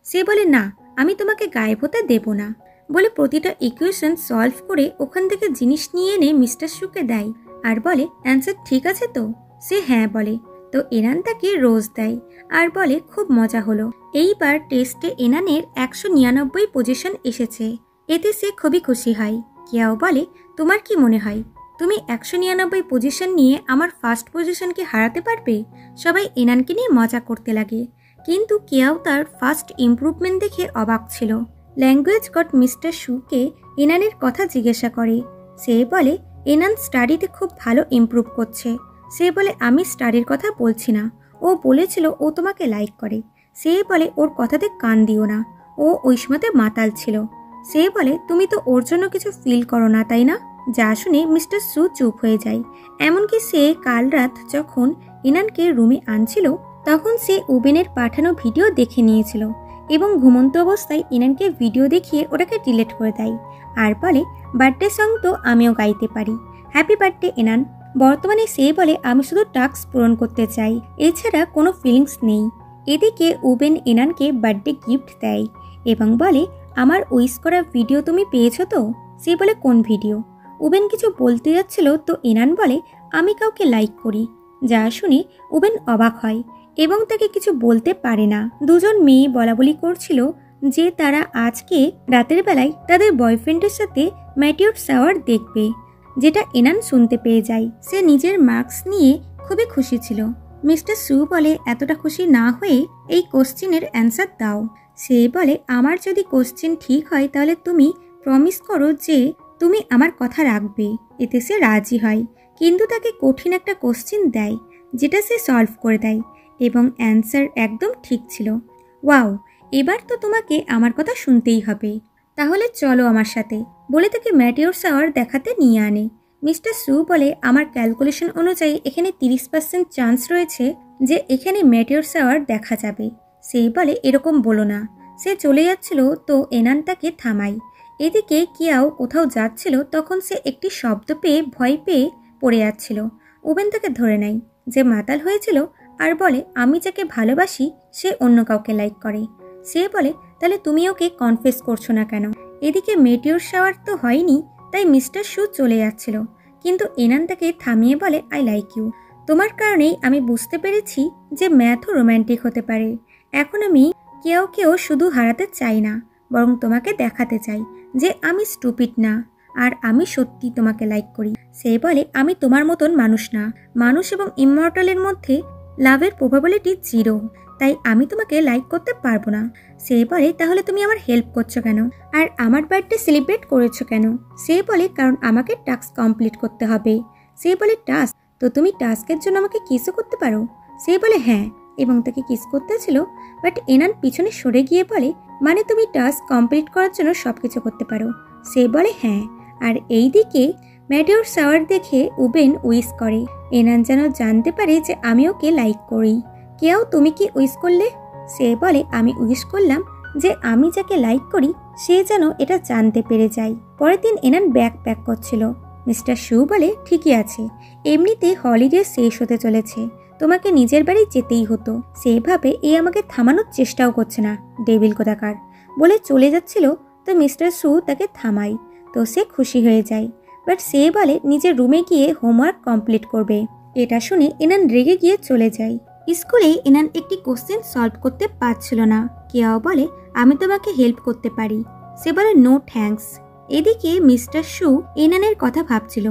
সে বলে, না, আমি তোমাকে গায়েব হতে দেব না বলে প্রতিটা ইকুয়েশন সলভ করে ওখান থেকে জিনিস নিয়ে এনে মিস্টার শুকে দেয় আর বলে, অ্যান্সার ঠিক আছে তো? সে হ্যাঁ বলে। তো এনান তাকে রোজ দেয় আর বলে, খুব মজা হলো। এইবার টেস্টে এনানের 199 পজিশন এসেছে। এতে সে খুবই খুশি হয়। কেয়াও বলে, তোমার কি মনে হয় তুমি 199 পজিশন নিয়ে আমার ফার্স্ট পজিশনকে হারাতে পারবে? সবাই এনানকে নিয়ে মজা করতে লাগে, কিন্তু কেয়াও তার ফার্স্ট ইমপ্রুভমেন্ট দেখে অবাক ছিল। ল্যাঙ্গুয়েজ গড মিস্টার শুকে এনানের কথা জিজ্ঞাসা করে। সে বলে, এনান স্টাডিতে খুব ভালো ইমপ্রুভ করছে। সে বলে আমি স্টাডির কথা বলছি না, ও বলেছিল ও তোমাকে লাইক করে। সে বলে ওর কথাতে কান দিও না, ও ওই সময়তে মাতাল ছিল। সে বলে তুমি তো ওর জন্য কিছু ফিল করো না, তাই না? যা শুনে মিস্টার সু চুপ হয়ে যায়। এমনকি সে কাল রাত যখন এনানকে রুমে আনছিল তখন সে উবেনের পাঠানো ভিডিও দেখে নিয়েছিল এবং ঘুমন্ত অবস্থায় এনানকে ভিডিও দেখিয়ে ওটাকে ডিলিট করে দেয় আর বলে বার্থডে সং তো আমিও গাইতে পারি, হ্যাপি বার্থডে এনান। বর্তমানে সে বলে আমি শুধু টাস্ক পূরণ করতে চাই, এছাড়া কোনো ফিলিংস নেই। এদিকে উবেন এনানকে বার্থডে গিফট দেয় এবং বলে আমার উইশ করা ভিডিও তুমি পেয়েছো তো? সে বলে কোন ভিডিও? উবেন কিছু বলতে যাচ্ছিল তো এনান বলে আমি কাউকে লাইক করি। যা শুনে উবেন অবাক হয় এবং তাকে কিছু বলতে পারে না। দুজন মেয়ে বলাবলি করছিল যে তারা আজকে রাতের বেলায় তাদের বয়ফ্রেন্ডের সাথে ম্যাটিউর শাওয়ার দেখবে, যেটা এনান শুনতে পেয়ে যায়। সে নিজের মার্কস নিয়ে খুবই খুশি ছিল। মিস্টার সু বলে এতটা খুশি না হয়ে এই কোশ্চেনের অ্যান্সার দাও। সে বলে আমার যদি কোশ্চেন ঠিক হয় তাহলে তুমি প্রমিস করো যে তুমি আমার কথা রাখবে। এতে সে রাজি হয়, কিন্তু তাকে কঠিন একটা কোশ্চেন দেয় যেটা সে সলভ করে দেয় এবং অ্যান্সার একদম ঠিক ছিল। ওয়াও, এবার তো তোমাকে আমার কথা শুনতেই হবে, তাহলে চলো আমার সাথে, বলে তাকে ম্যাটিওর শাওয়ার দেখাতে নিয়ে আনে। মিস্টার সু বলে আমার ক্যালকুলেশন অনুযায়ী এখানে 30% চান্স রয়েছে যে এখানে ম্যাটিওর শাওয়ার দেখা যাবে। সে বলে এরকম বলো না। সে চলে যাচ্ছিল তো এনান তাকে থামায়। এদিকে কিয়াও কোথাও যাচ্ছিল তখন সে একটি শব্দ পেয়ে ভয় পেয়ে পড়ে যাচ্ছিল। উবেন তাকে ধরে নেয়, যে মাতাল হয়েছিল, আর বলে আমি যাকে ভালোবাসি সে অন্য কাউকে লাইক করে। সে বলে তাহলে তুমি ওকে কনফেস করছো না কেন? এদিকে মেটিওর শাওয়ার তো হয়নি, তাই মিস্টার সু চলে যাচ্ছিল, কিন্তু এনান তাকে থামিয়ে বলে আই লাইক ইউ। তোমার কারণেই আমি বুঝতে পেরেছি যে ম্যাথও রোম্যান্টিক হতে পারে। এখন আমি কেউ শুধু হারাতে চাই না, বরং তোমাকে দেখাতে চাই যে আমি স্টুপিড না আর আমি সত্যি তোমাকে লাইক করি। সে বলে আমি তোমার মতন মানুষ না, মানুষ এবং ইমমর্টালের মধ্যে লাভের প্রবাবিলিটি 0, তাই আমি তোমাকে লাইক করতে পারবো না। সে বলে তাহলে তুমি আমার হেল্প করছো কেন, আর আমার বার্থডে সেলিব্রেট করেছো কেন? সে বলে কারণ আমাকে টাস্ক কমপ্লিট করতে হবে। সে বলে টাস্ক? তো তুমি টাস্কের জন্য আমাকে কিসও করতে পারো? সে বলে হ্যাঁ, এবং তাকে কিস করতে ছিল, বাট এনান পিছনে সরে গিয়ে বলে মানে তুমি টাস্ক কমপ্লিট করার জন্য সবকিছু করতে পারো? সে বলে হ্যাঁ। আর এই দিকে ম্যাটিওর শাওয়ার দেখে উবেন উইশ করে। এনান যেন জানতে পারে যে আমি ওকে লাইক করি। কেউ তুমি কি উইশ করলে? সে বলে আমি উইশ করলাম যে আমি যাকে লাইক করি সে যেন এটা জানতে পেরে যায়। পরের দিন এনান ব্যাগ প্যাক করছিল। মিস্টার সু বলে ঠিকই আছে, এমনিতে হলিডে শেষ হতে চলেছে, তোমাকে নিজের বাড়ি যেতেই হতো। সেভাবে এ আমাকে থামানোর চেষ্টাও করছে না, ডেভিল কোথাকার, বলে চলে যাচ্ছিল তো মিস্টার সু তাকে থামায়। তো সে খুশি হয়ে যায়, বাট সে বলে নিজের রুমে গিয়ে হোমওয়ার্ক কমপ্লিট করবে। এটা শুনে এনান রেগে গিয়ে চলে যায়। স্কুলে এনান একটি কোশ্চেন সলভ করতে পারছিল না। কেউ বলে আমি তোমাকে হেল্প করতে পারি। সে বলে নো থ্যাঙ্কস। এদিকে মিস্টার সু এনানের কথা ভাবছিল।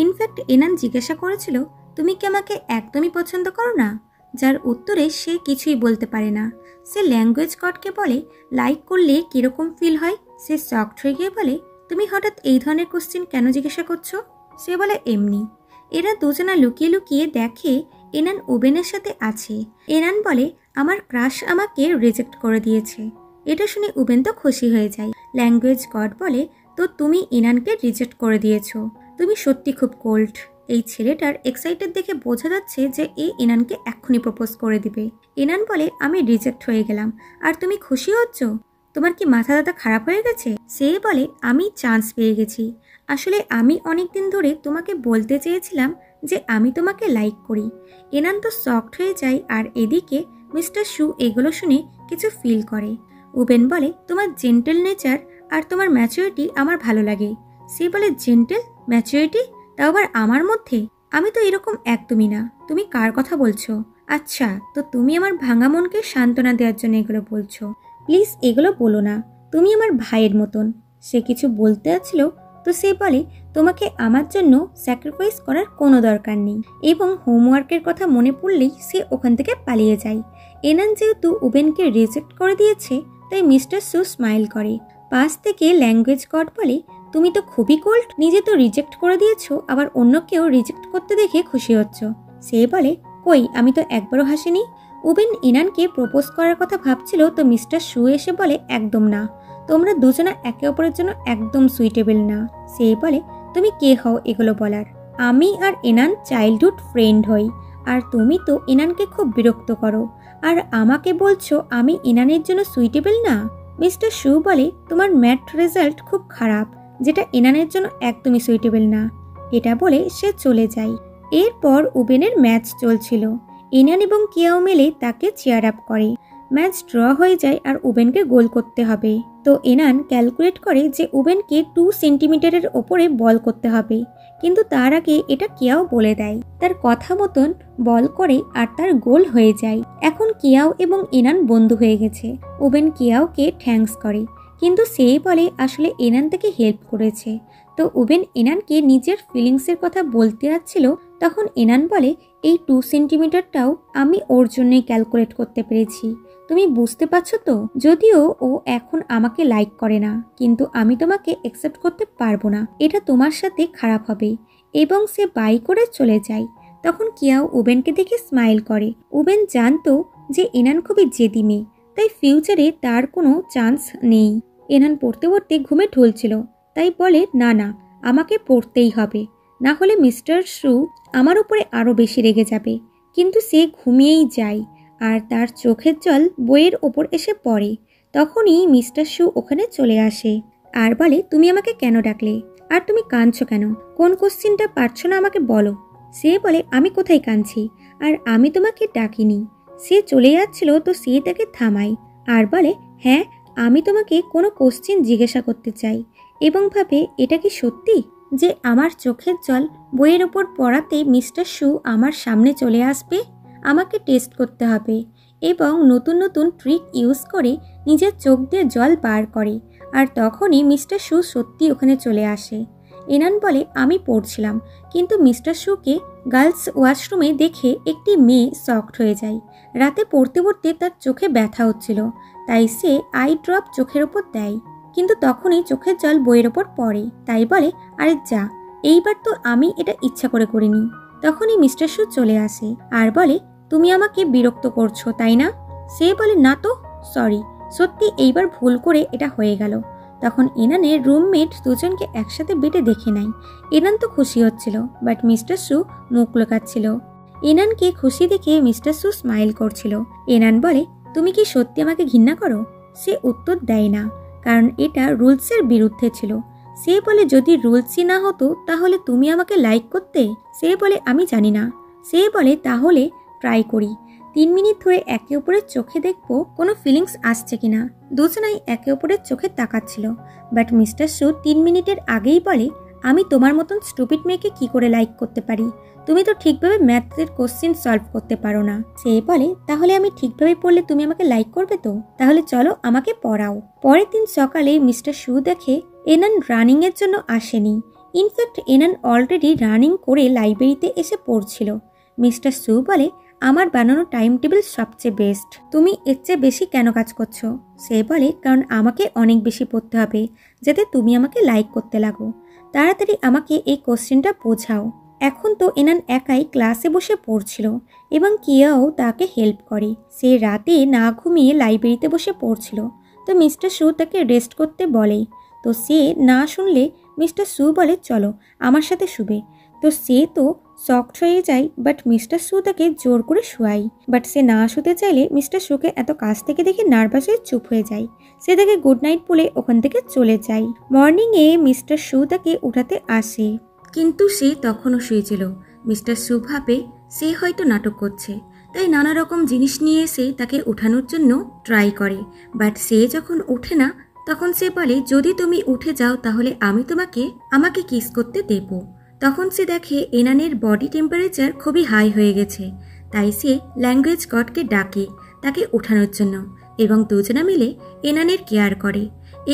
ইনফ্যাক্ট এনান জিজ্ঞাসা করেছিল তুমি কি আমাকে একদমই পছন্দ করো না, যার উত্তরে সে কিছুই বলতে পারে না। সে ল্যাঙ্গুয়েজ গডকে বলে লাইক করলে কিরকম ফিল হয়। সে শকড হয়ে গিয়ে বলে তুমি হঠাৎ এই ধরনের কোশ্চেন কেন জিজ্ঞাসা করছো? সে বলে এমনি। এরা দুজনা লুকিয়ে লুকিয়ে দেখে এনান উবেনের সাথে আছে। এনান বলে আমার ক্রাশ আমাকে রিজেক্ট করে দিয়েছে। এটা শুনে উবেন তো খুশি হয়ে যায়। ল্যাঙ্গুয়েজ গড বলে তো তুমি এনানকে রিজেক্ট করে দিয়েছো, তুমি সত্যি খুব কোল্ড। এই ছেলেটার এক্সাইটেড দেখে বোঝা যাচ্ছে যে এ এনানকে এক্ষুনি প্রপোজ করে দিবে। এনান বলে আমি রিজেক্ট হয়ে গেলাম আর তুমি খুশি হচ্ছ? তোমার কি মাথা দাদা খারাপ হয়ে গেছে? সে বলে আমি চান্স পেয়ে গেছি। আসলে আমি অনেকদিন ধরে তোমাকে বলতে চেয়েছিলাম যে আমি তোমাকে লাইক করি। এনান তো শকড হয়ে যায়। আর এদিকে মিস্টার সু এগুলো শুনে কিছু ফিল করে। উবেন বলে তোমার জেন্টেল নেচার আর তোমার ম্যাচুরিটি আমার ভালো লাগে। সে বলে জেন্টেল ম্যাচুরিটি, তাও আবার আমার মধ্যে? আমি তো এরকম একদমই না। তুমি কার কথা বলছো? আচ্ছা, তো তুমি আমার ভাঙা মনকে সান্ত্বনা দেওয়ার জন্য এগুলো বলছো? প্লিজ এগুলো বলো না, তুমি আমার ভাইয়ের মতন। সে কিছু বলতে যাচ্ছিল তো সে বলে তোমাকে আমার জন্য স্যাক্রিফাইস করার কোনো দরকার নেই, এবং হোমওয়ার্কের কথা মনে পড়লেই সে ওখান থেকে পালিয়ে যায়। এনান যেহেতু উবেনকে রিজেক্ট করে দিয়েছে তাই মিস্টার সু স্মাইল করে। পাশ থেকে ল্যাঙ্গুয়েজ গড বলে তুমি তো খুবই কোল্ড, নিজে তো রিজেক্ট করে দিয়েছো, আবার অন্য কেউ রিজেক্ট করতে দেখে খুশি হচ্ছ। সে বলে, কই, আমি তো একবারও হাসিনি। উবেন ইনানকে প্রপোজ করার কথা ভাবছিল, তো মিস্টার শু এসে বলে, একদম না, তোমরা দুজনা একে অপরের জন্য একদম সুইটেবল না। সে বলে, তুমি কে হও এগুলো বলার? আমি আর এনান চাইল্ডহুড ফ্রেন্ড হই, আর তুমি তো এনানকে খুব বিরক্ত করো, আর আমাকে বলছো আমি এনানের জন্য সুইটেবল না। মিস্টার শু বলে, তোমার ম্যাথ রেজাল্ট খুব খারাপ, যেটা এনানের জন্য একদমই সুইটেবল না। এটা বলে সে চলে যায়। এরপর উবেনের ম্যাচ চলছিল। এনান এবং কিয়াও মিলে তাকে চেয়ার আপ করে। ম্যাচ ড্র হয়ে যায় আর উবেনকে গোল করতে হবে। তো এনান ক্যালকুলেট করে যে উবেনকে 2 সেন্টিমিটারের ওপরে বল করতে হবে, কিন্তু তার আগে এটা কিয়াও বলে দেয়। তার কথা মতন বল করে আর তার গোল হয়ে যায়। এখন কিয়াও এবং এনান বন্ধু হয়ে গেছে। উবেন কিয়াওকে থ্যাঙ্কস করে, কিন্তু সে বলে আসলে এনান তাকে হেল্প করেছে। তো উবেন এনানকে নিজের ফিলিংসের কথা বলতে যাচ্ছিল, তখন এনান বলে, এই 2 সেন্টিমিটারটাও আমি ওর জন্যই ক্যালকুলেট করতে পেরেছি। তুমি বুঝতে পারছো তো? যদিও ও এখন আমাকে লাইক করে না, কিন্তু আমি তোমাকে অ্যাকসেপ্ট করতে পারবো না, এটা তোমার সাথে খারাপ হবে। এবং সে বাই করে চলে যায়। তখন কিয়াও উবেনকে দেখে স্মাইল করে। উবেন জানতো যে এনান খুবই জেদি মেয়ে, তাই ফিউচারে তার কোনো চান্স নেই। এনান পড়তে পড়তে ঘুমে ঢুলছিল, তাই বলে, না না, আমাকে পড়তেই হবে, না হলে মিস্টার শু আমার উপরে আরও বেশি রেগে যাবে। কিন্তু সে ঘুমিয়েই যায়, আর তার চোখের জল বইয়ের ওপর এসে পড়ে। তখনই মিস্টার শু ওখানে চলে আসে আর বলে, তুমি আমাকে কেন ডাকলে, আর তুমি কাঁদছো কেন? কোন কোশ্চিনটা পারছো না আমাকে বলো। সে বলে, আমি কোথায় কাঁদছি, আর আমি তোমাকে ডাকিনি। সে চলে যাচ্ছিল, তো সে তাকে থামায় আর বলে, হ্যাঁ, আমি তোমাকে কোনো কোশ্চিন জিজ্ঞাসা করতে চাই, এবং ভাবে এটা কি সত্যি যে আমার চোখের জল বইয়ের ওপর পড়াতে মিস্টার শু আমার সামনে চলে আসবে? আমাকে টেস্ট করতে হবে এবং নতুন নতুন ট্রিক ইউজ করে নিজের চোখ দিয়ে জল বার করে। আর তখনই মিস্টার শু সত্যি ওখানে চলে আসে। এনান বলে, আমি পড়ছিলাম, কিন্তু মিস্টার শুকে গার্লস ওয়াশরুমে দেখে একটি মেয়ে শকড হয়ে যায়। রাতে পড়তে পড়তে তার চোখে ব্যথা হচ্ছিল, তাই সে আই ড্রপ চোখের ওপর দেয়, কিন্তু তখনই চোখের জল বইয়ের ওপর পড়ে। তাই বলে, আরে যা, এইবার তো আমি এটা ইচ্ছা করে করিনি। তখনই মিস্টার শু চলে আসে আর বলে, তুমি আমাকে বিরক্ত করছো তাই না? সে বলে, না তো, সরি, সত্যি এইবার ভুল করে এটা হয়ে গেল। তখন এনানের রুমমেট দুজনকে একসাথে বেডে দেখে নেয়। এনান তো খুশি হচ্ছিল, বাট মিস্টার শু মুখ লুকাচ্ছিল। এনানকে খুশি দেখে মিস্টার শু স্মাইল করছিল। এনান বলে, তুমি কি সত্যি আমাকে ঘৃণা করো? সে উত্তর দেয় না, কারণ এটা রুলসের বিরুদ্ধে ছিল। সে বলে, যদি রুলসই না হতো তাহলে তুমি আমাকে লাইক করতে? সে বলে, আমি জানি না। সে বলে, তাহলে ট্রাই করি। 3 মিনিট ধরে একে অপরের চোখে দেখবো কোনো ফিলিংস আসছে কিনা। দুজনাই একে অপরের চোখে তাকাচ্ছিল, বাট মিস্টার শু 3 মিনিটের আগেই বলে, আমি তোমার মতন স্টুপিড মেয়েকে কি করে লাইক করতে পারি? তুমি তো ঠিকভাবে ম্যাথের কোশ্চেন সলভ করতে পারো না। সে বলে, তাহলে আমি ঠিকভাবে পড়লে তুমি আমাকে লাইক করবে তো? তাহলে চলো আমাকে পড়াও। পরের দিন সকালে মিস্টার শু দেখে এনান রানিং এর জন্য আসেনি। ইনফ্যাক্ট এনান অলরেডি রানিং করে লাইব্রেরিতে এসে পড়ছিল। মিস্টার শু বলে, আমার বানানো টাইম টেবিল সবচেয়ে বেস্ট, তুমি এর চেয়ে বেশি কেন কাজ করছো? সে বলে, কারণ আমাকে অনেক বেশি পড়তে হবে যাতে তুমি আমাকে লাইক করতে লাগো। তাড়াতাড়ি আমাকে এই কোশ্চেনটা বোঝাও। এখন তো এনান একাই ক্লাসে বসে পড়ছিল এবং কিয়াও তাকে হেল্প করে। সে রাতে না ঘুমিয়ে লাইব্রেরিতে বসে পড়ছিল, তো মিস্টার শু তাকে রেস্ট করতে বলে। তো সে না শুনলে মিস্টার শু বলে, চলো আমার সাথে শুবে। তো সে তো শকড হয়ে যায়, বাট মিস্টার শু তাকে জোর করে শুয়ায়। বাট সে না শুতে চাইলে মিস্টার শুকে এত কাছ থেকে দেখে নার্ভাস হয়ে চুপ হয়ে যায়। সে তাকে গুড নাইট বলে ওখান থেকে চলে যায়। মর্নিংয়ে মিস্টার শু তাকে উঠাতে আসে, কিন্তু সে তখনও শুয়েছিল। মিস্টার শু ভাবে সে হয়তো নাটক করছে, তাই নানা রকম জিনিস নিয়ে এসে তাকে উঠানোর জন্য ট্রাই করে। বাট সে যখন ওঠে না, তখন সে বলে, যদি তুমি উঠে যাও তাহলে আমি আমাকে কিস করতে দেব। তখন সে দেখে এনানের বডি টেম্পারেচার খুবই হাই হয়ে গেছে, তাই সে ল্যাঙ্গুয়েজ গডকে ডাকে তাকে ওঠানোর জন্য, এবং দুজনা মিলে এনানের কেয়ার করে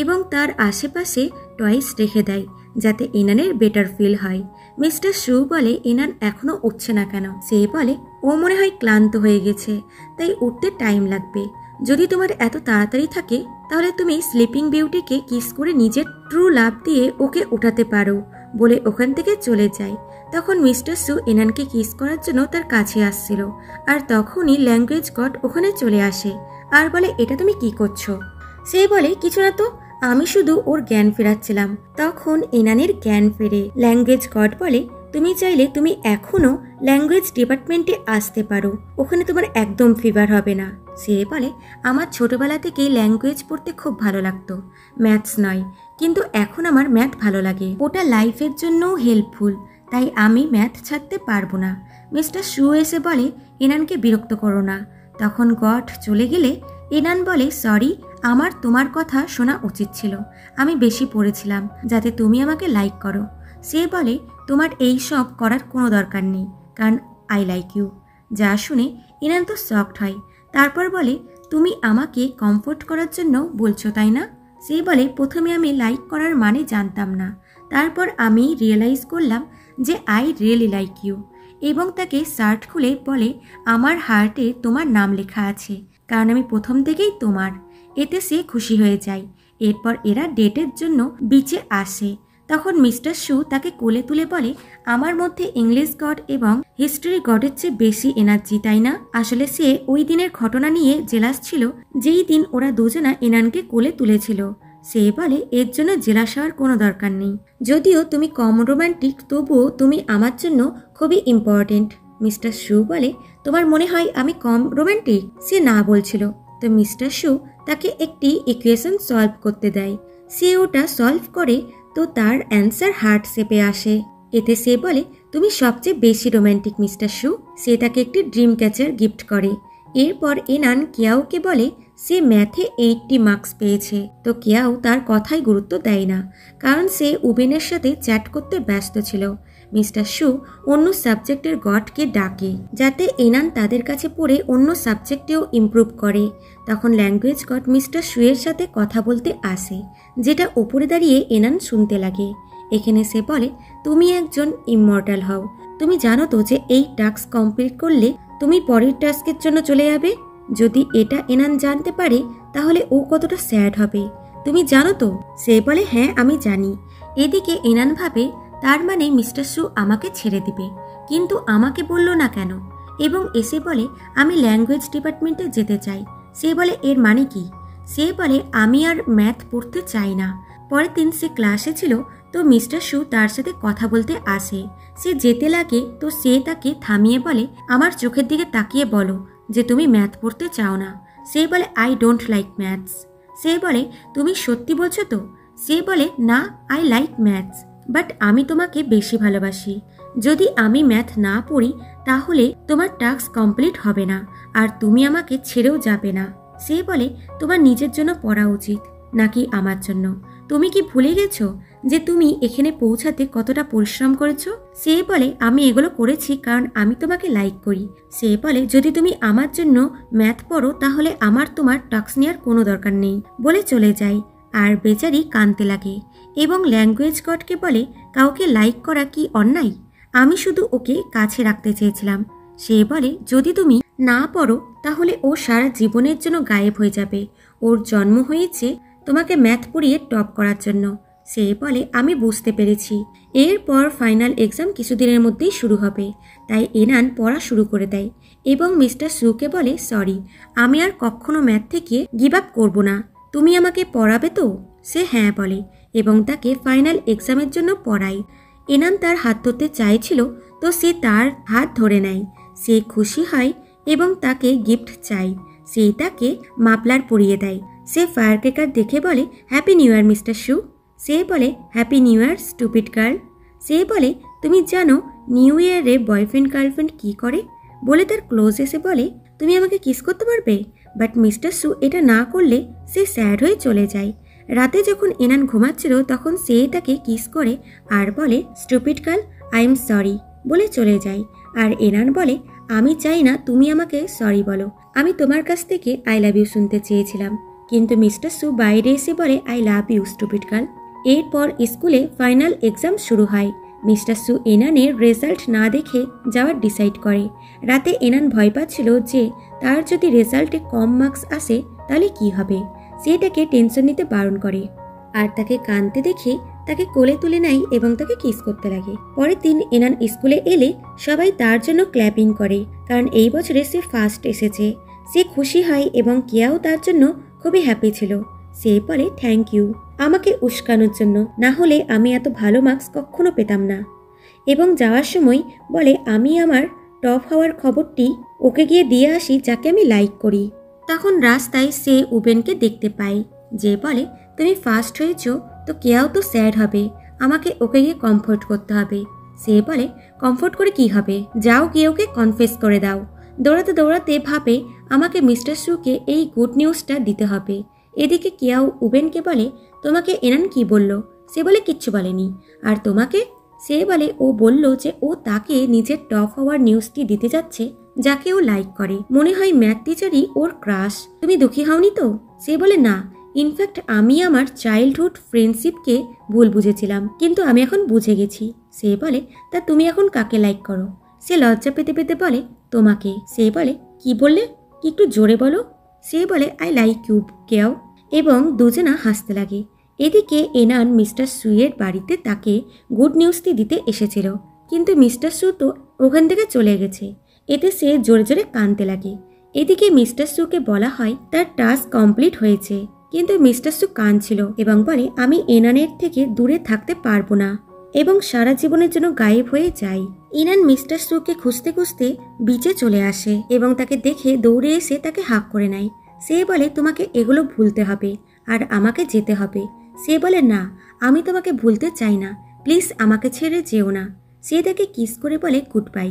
এবং তার আশেপাশে টয়েস রেখে দেয় যাতে এনানের বেটার ফিল হয়। মিস্টার শু বলে, এনান এখনো উঠছে না কেন? সে বলে, ও মনে হয় ক্লান্ত হয়ে গেছে, তাই উঠতে টাইম লাগবে। যদি তোমার এত তাড়াতাড়ি থাকে তাহলে তুমি স্লিপিং বিউটিকে কিস করে নিজের ট্রু লাভ দিয়ে ওকে উঠাতে পারো বলে ওখান থেকে চলে যায়। তখন মিস্টার সু এনানকে কিস করার জন্য তার কাছে আসছিল, আর তখনই ল্যাঙ্গুয়েজ গড ওখানে চলে আসে আর বলে, এটা তুমি কি করছো? সে বলে, কিছু না তো, আমি শুধু ওর জ্ঞান ফেরাচ্ছিলাম। তখন এনানের জ্ঞান ফেরে। ল্যাঙ্গুয়েজ গড বলে, তুমি চাইলে তুমি এখনো ল্যাঙ্গুয়েজ ডিপার্টমেন্টে আসতে পারো, ওখানে তোমার একদম ফিভার হবে না। সে বলে, আমার ছোটবেলা থেকেই ল্যাঙ্গুয়েজ পড়তে খুব ভালো লাগতো, ম্যাথস নয়, কিন্তু এখন আমার ম্যাথ ভালো লাগে, ওটা লাইফের জন্যও হেল্পফুল, তাই আমি ম্যাথ ছাড়তে পারবো না। মিস্টার সু এসে বলে, এনানকে বিরক্ত করো না। তখন গড চলে গেলে এনান বলে, সরি, আমার তোমার কথা শোনা উচিত ছিল, আমি বেশি পড়েছিলাম যাতে তুমি আমাকে লাইক করো। সে বলে, তোমার এই সব করার কোনো দরকার নেই, কারণ আই লাইক ইউ। যা শুনে এনান তো শকড হয়। তারপর বলে, তুমি আমাকে কমফোর্ট করার জন্য বলছো তাই না? সে বলে, প্রথমে আমি লাইক করার মানে জানতাম না, তারপর আমি রিয়েলাইজ করলাম যে আই রিয়েলি লাইক ইউ। এবং তাকে শার্ট খুলে বলে, আমার হার্টে তোমার নাম লেখা আছে, কারণ আমি প্রথম থেকেই তোমার। এতে সে খুশি হয়ে যায়। এরপর এরা ডেটের জন্য বিচে আসে। তখন মিস্টার সু তাকে কোলে তুলে বলে, আমার মধ্যে ইংলিশ গড এবং হিস্ট্রি গডের চেয়ে বেশি এনার্জি, তাই না? আসলে সে ওই দিনের ঘটনা নিয়ে জেলাস ছিল, যেই দিন ওরা দুজনা এনানকে কোলে তুলেছিল। সে বলে, এর জন্য জেলাস হওয়ার কোনো দরকার নেই, যদিও তুমি কম রোমান্টিক, তবুও তুমি আমার জন্য খুবই ইম্পর্টেন্ট। মিস্টার সু বলে, তোমার মনে হয় আমি কম রোমান্টিক? সে না বলছিল। তো মিস্টার সু তাকে একটি ইকুয়েশন সলভ করতে দেয়। সে ওটা সলভ করে, তো তার অ্যান্সার হার্ট শেপে আসে। এতে সে বলে, তুমি সবচেয়ে বেশি রোম্যান্টিক মিস্টার সু। সে তাকে একটি ড্রিম ক্যাচার গিফট করে। এরপর এনান কিয়াওকে বলে সে ম্যাথে 80 মার্কস পেয়েছে। তো কিয়াও তার কথায় গুরুত্ব দেয় না, কারণ সে উবেনের সাথে চ্যাট করতে ব্যস্ত ছিল। মিস্টার সু অন্য সাবজেক্টের গডকে ডাকে, যাতে এনান তাদের কাছে পড়ে অন্য সাবজেক্টেও ইমপ্রুভ করে। তখন ল্যাঙ্গুয়েজ গড মিস্টার সুয়ের সাথে কথা বলতে আসে, যেটা ওপরে দাঁড়িয়ে এনান শুনতে লাগে। এখানে সে বলে, তুমি একজন ইমমর্টাল হও। তুমি জানো তো যে এই টাস্ক কমপ্লিট করলে তুমি পরের টাস্কের জন্য চলে যাবে। যদি এটা এনান জানতে পারে তাহলে ও কতটা স্যাড হবে, তুমি জানো তো? সে বলে, হ্যাঁ আমি জানি। এদিকে এনান ভাবে, তার মানে মিস্টার সু আমাকে ছেড়ে দিবে, কিন্তু আমাকে বলল না কেন? এবং এসে বলে, আমি ল্যাঙ্গুয়েজ ডিপার্টমেন্টে যেতে চাই। সে বলে, এর মানে কি? সে বলে, আমি আর ম্যাথ পড়তে চাই না। পরের দিন সে ক্লাসে ছিল, তো মিস্টার সু তার সাথে কথা বলতে আসে। সে যেতে লাগে, তো সে তাকে থামিয়ে বলে, আমার চোখের দিকে তাকিয়ে বলো যে তুমি ম্যাথ পড়তে চাও না। সে বলে, আই ডোন্ট লাইক ম্যাথস। সে বলে, তুমি সত্যি বলছো তো? সে বলে, না, আই লাইক ম্যাথস, বাট আমি তোমাকে বেশি ভালোবাসি। যদি আমি ম্যাথ না পড়ি তাহলে তোমার টাস্ক কমপ্লিট হবে না, আর তুমি আমাকে ছেড়েও যাবে না। সে বলে, তোমার নিজের জন্য পড়া উচিত নাকি আমার জন্য? তুমি কি ভুলে গেছো যে তুমি এখানে পৌঁছাতে কতটা পরিশ্রম করেছো? সে বলে, আমি এগুলো করেছি কারণ আমি তোমাকে লাইক করি। সে বলে, যদি তুমি আমার জন্য ম্যাথ পড়ো তাহলে আমার তোমার টাস্ক নেওয়ার কোনো দরকার নেই, বলে চলে যায়। আর বেচারি কাঁদতে লাগে এবং ল্যাঙ্গুয়েজ গডকে বলে, কাউকে লাইক করা কি অন্যায়? আমি শুধু ওকে কাছে রাখতে চেয়েছিলাম। সে বলে, যদি তুমি না পড়ো তাহলে ও সারা জীবনের জন্য গায়েব হয়ে যাবে। ওর জন্ম হয়েছে তোমাকে ম্যাথ পড়িয়ে টপ করার জন্য। সে বলে, আমি বুঝতে পেরেছি। এরপর ফাইনাল এক্সাম কিছুদিনের মধ্যেই শুরু হবে, তাই এনান পড়া শুরু করে দেয় এবং মিস্টার সুকে বলে, সরি, আমি আর কখনো ম্যাথ থেকে গিভ আপ করবো না, তুমি আমাকে পড়াবে তো? সে হ্যাঁ বলে এবং তাকে ফাইনাল এক্সামের জন্য পড়ায়। এনান তার হাত ধরতে চাইছিল, তো সে তার হাত ধরে নেয়। সে খুশি হয় এবং তাকে গিফট চাই। সে তাকে মাফলার পরিয়ে দেয়। সে ফায়ার ক্র্যাকার দেখে বলে, হ্যাপি নিউ ইয়ার মিস্টার সু। সে বলে, happy new year stupid girl. সে বলে, তুমি জানো নিউ ইয়ারে বয়ফ্রেন্ড গার্লফ্রেন্ড কি করে? বলে তার ক্লোজ এসে বলে, তুমি আমাকে কিস করতে পারবে? বাট মিস্টার সু এটা না করলে সে স্যাড হয়ে চলে যায়। রাতে যখন এনান ঘুমাচ্ছিল তখন সে তাকে কিস করে আর বলে, stupid girl, I am sorry, বলে চলে যায়। আর এনান বলে, আমি চাই না তুমি আমাকে সরি বলো, আমি তোমার কাছ থেকে আই লাভ ইউ শুনতে চেয়েছিলাম। কিন্তু মিস্টার সু বাইরে এসে বলে, I love you stupid girl. এরপর স্কুলে ফাইনাল এক্সাম শুরু হয়। মিস্টার সু এনানের রেজাল্ট না দেখে যাওয়ার ডিসাইড করে। রাতে এনান ভয় পাচ্ছিল যে তার যদি রেজাল্টে কম মার্কস আসে তাহলে কি হবে। সে তাকে টেনশন নিতে বারণ করে। আর তাকে কাঁদতে দেখে তাকে কোলে তুলে নেয় এবং তাকে কিস করতে লাগে। পরের দিন এনান স্কুলে এলে সবাই তার জন্য ক্ল্যাপিং করে, কারণ এই বছরে সে ফার্স্ট এসেছে। সে খুশি হয় এবং কেয়াও তার জন্য খুবই হ্যাপি ছিল। সে বলে থ্যাংক ইউ আমাকে উস্কানোর জন্য, না হলে আমি এত ভালো মার্কস কখনো পেতাম না। এবং যাওয়ার সময় বলে আমি আমার টপ হওয়ার খবরটি ওকে গিয়ে দিয়ে আসি যাকে আমি লাইক করি। তখন রাস্তায় সে উবেনকে দেখতে পায়, যে বলে তুমি ফার্স্ট হয়েছো তো কেয়াও তো স্যাড হবে, আমাকে ওকে গিয়ে কমফোর্ট করতে হবে। সে বলে কমফোর্ট করে কি হবে, যাও গিয়ে ওকে কনফেস করে দাও। দৌড়াতে দৌড়াতে ভাবে আমাকে মিস্টার সুকে এই গুড নিউজটা দিতে হবে। এদিকে কেয়াও উবেনকে বলে তোমাকে এনান কি বলল? সে বলে কিচ্ছু বলেনি। আর তোমাকে? সে বলে ও বলল যে ও তাকে নিজের টপ হওয়ার নিউজটি দিতে যাচ্ছে যাকে ও লাইক করে। মনে হয় ম্যাথ টিচারই ওর ক্রাশ। তুমি দুঃখী হওনি তো? সে বলে না, ইনফ্যাক্ট আমি আমার চাইল্ডহুড ফ্রেন্ডশিপকে ভুল বুঝেছিলাম, কিন্তু আমি এখন বুঝে গেছি। সে বলে তা তুমি এখন কাকে লাইক করো? সে লজ্জা পেতে পেতে বলে তোমাকে। সে বলে কি বললে, কি একটু জোরে বলো। সে বলে আই লাইক ইউ কেয়াও, এবং দুজনা হাসতে লাগে। এদিকে এনান মিস্টার সুয়ের বাড়িতে তাকে গুড নিউজটি দিতে এসেছিল, কিন্তু মিস্টার সু তো ওখান থেকে চলে গেছে। এতে সে জোরে জোরে কাঁদতে লাগে। এদিকে মিস্টার সুকে বলা হয় তার টাস্ক কমপ্লিট হয়েছে, কিন্তু মিস্টার সু কাঁদছিল এবং বলে আমি এনানের থেকে দূরে থাকতে পারবো না, এবং সারা জীবনের জন্য গায়েব হয়ে যায়। ইনান মিস্টার সুকে খুঁজতে খুঁজতে বিচে চলে আসে এবং তাকে দেখে দৌড়ে এসে তাকে হাঁক করে নেয়। সে বলে তোমাকে এগুলো ভুলতে হবে আর আমাকে যেতে হবে। সে বলে না, আমি তোমাকে ভুলতে চাই না, প্লিজ আমাকে ছেড়ে যেও না। সে তাকে কিস করে বলে গুড বাই।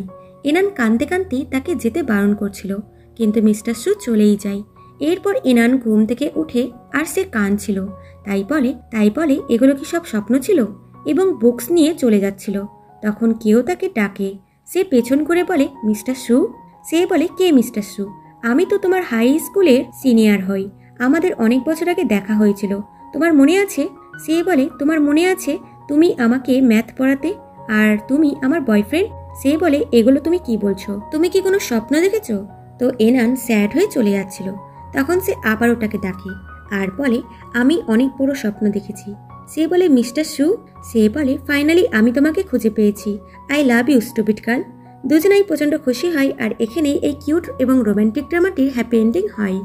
এনান কাঁদতে কাঁদতে তাকে যেতে বারণ করছিল, কিন্তু মিস্টার সু চলেই যায়। এরপর এনান ঘুম থেকে উঠে আর সে কাঁদছিল। তাই বলে এগুলো কি সব স্বপ্ন ছিল, এবং বুকস নিয়ে চলে যাচ্ছিল। তখন কেউ তাকে ডাকে। সে পেছন করে বলে মিস্টার সু। সে বলে কে মিস্টার সু? আমি তো তোমার হাই স্কুলের সিনিয়র হই, আমাদের অনেক বছর আগে দেখা হয়েছিল, তোমার মনে আছে? সে বলে তোমার মনে আছে তুমি আমাকে ম্যাথ পড়াতে, আর তুমি আমার বয়ফ্রেন্ড। সে বলে এগুলো তুমি কি বলছো, তুমি কি কোনো স্বপ্ন দেখেছো? তো এনান স্যাড হয়ে চলে যাচ্ছিল। তখন সে আবার ওটাকে ডাকে আর বলে আমি অনেক বড় স্বপ্ন দেখেছি। সে বলে মিস্টার সু। সে বলে ফাইনালি আমি তোমাকে খুঁজে পেয়েছি, I love you stupid girl. দুজনেই প্রচণ্ড খুশি হয়, আর এখানেই এই কিউট এবং রোম্যান্টিক ড্রামাটির হ্যাপি এন্ডিং হয়।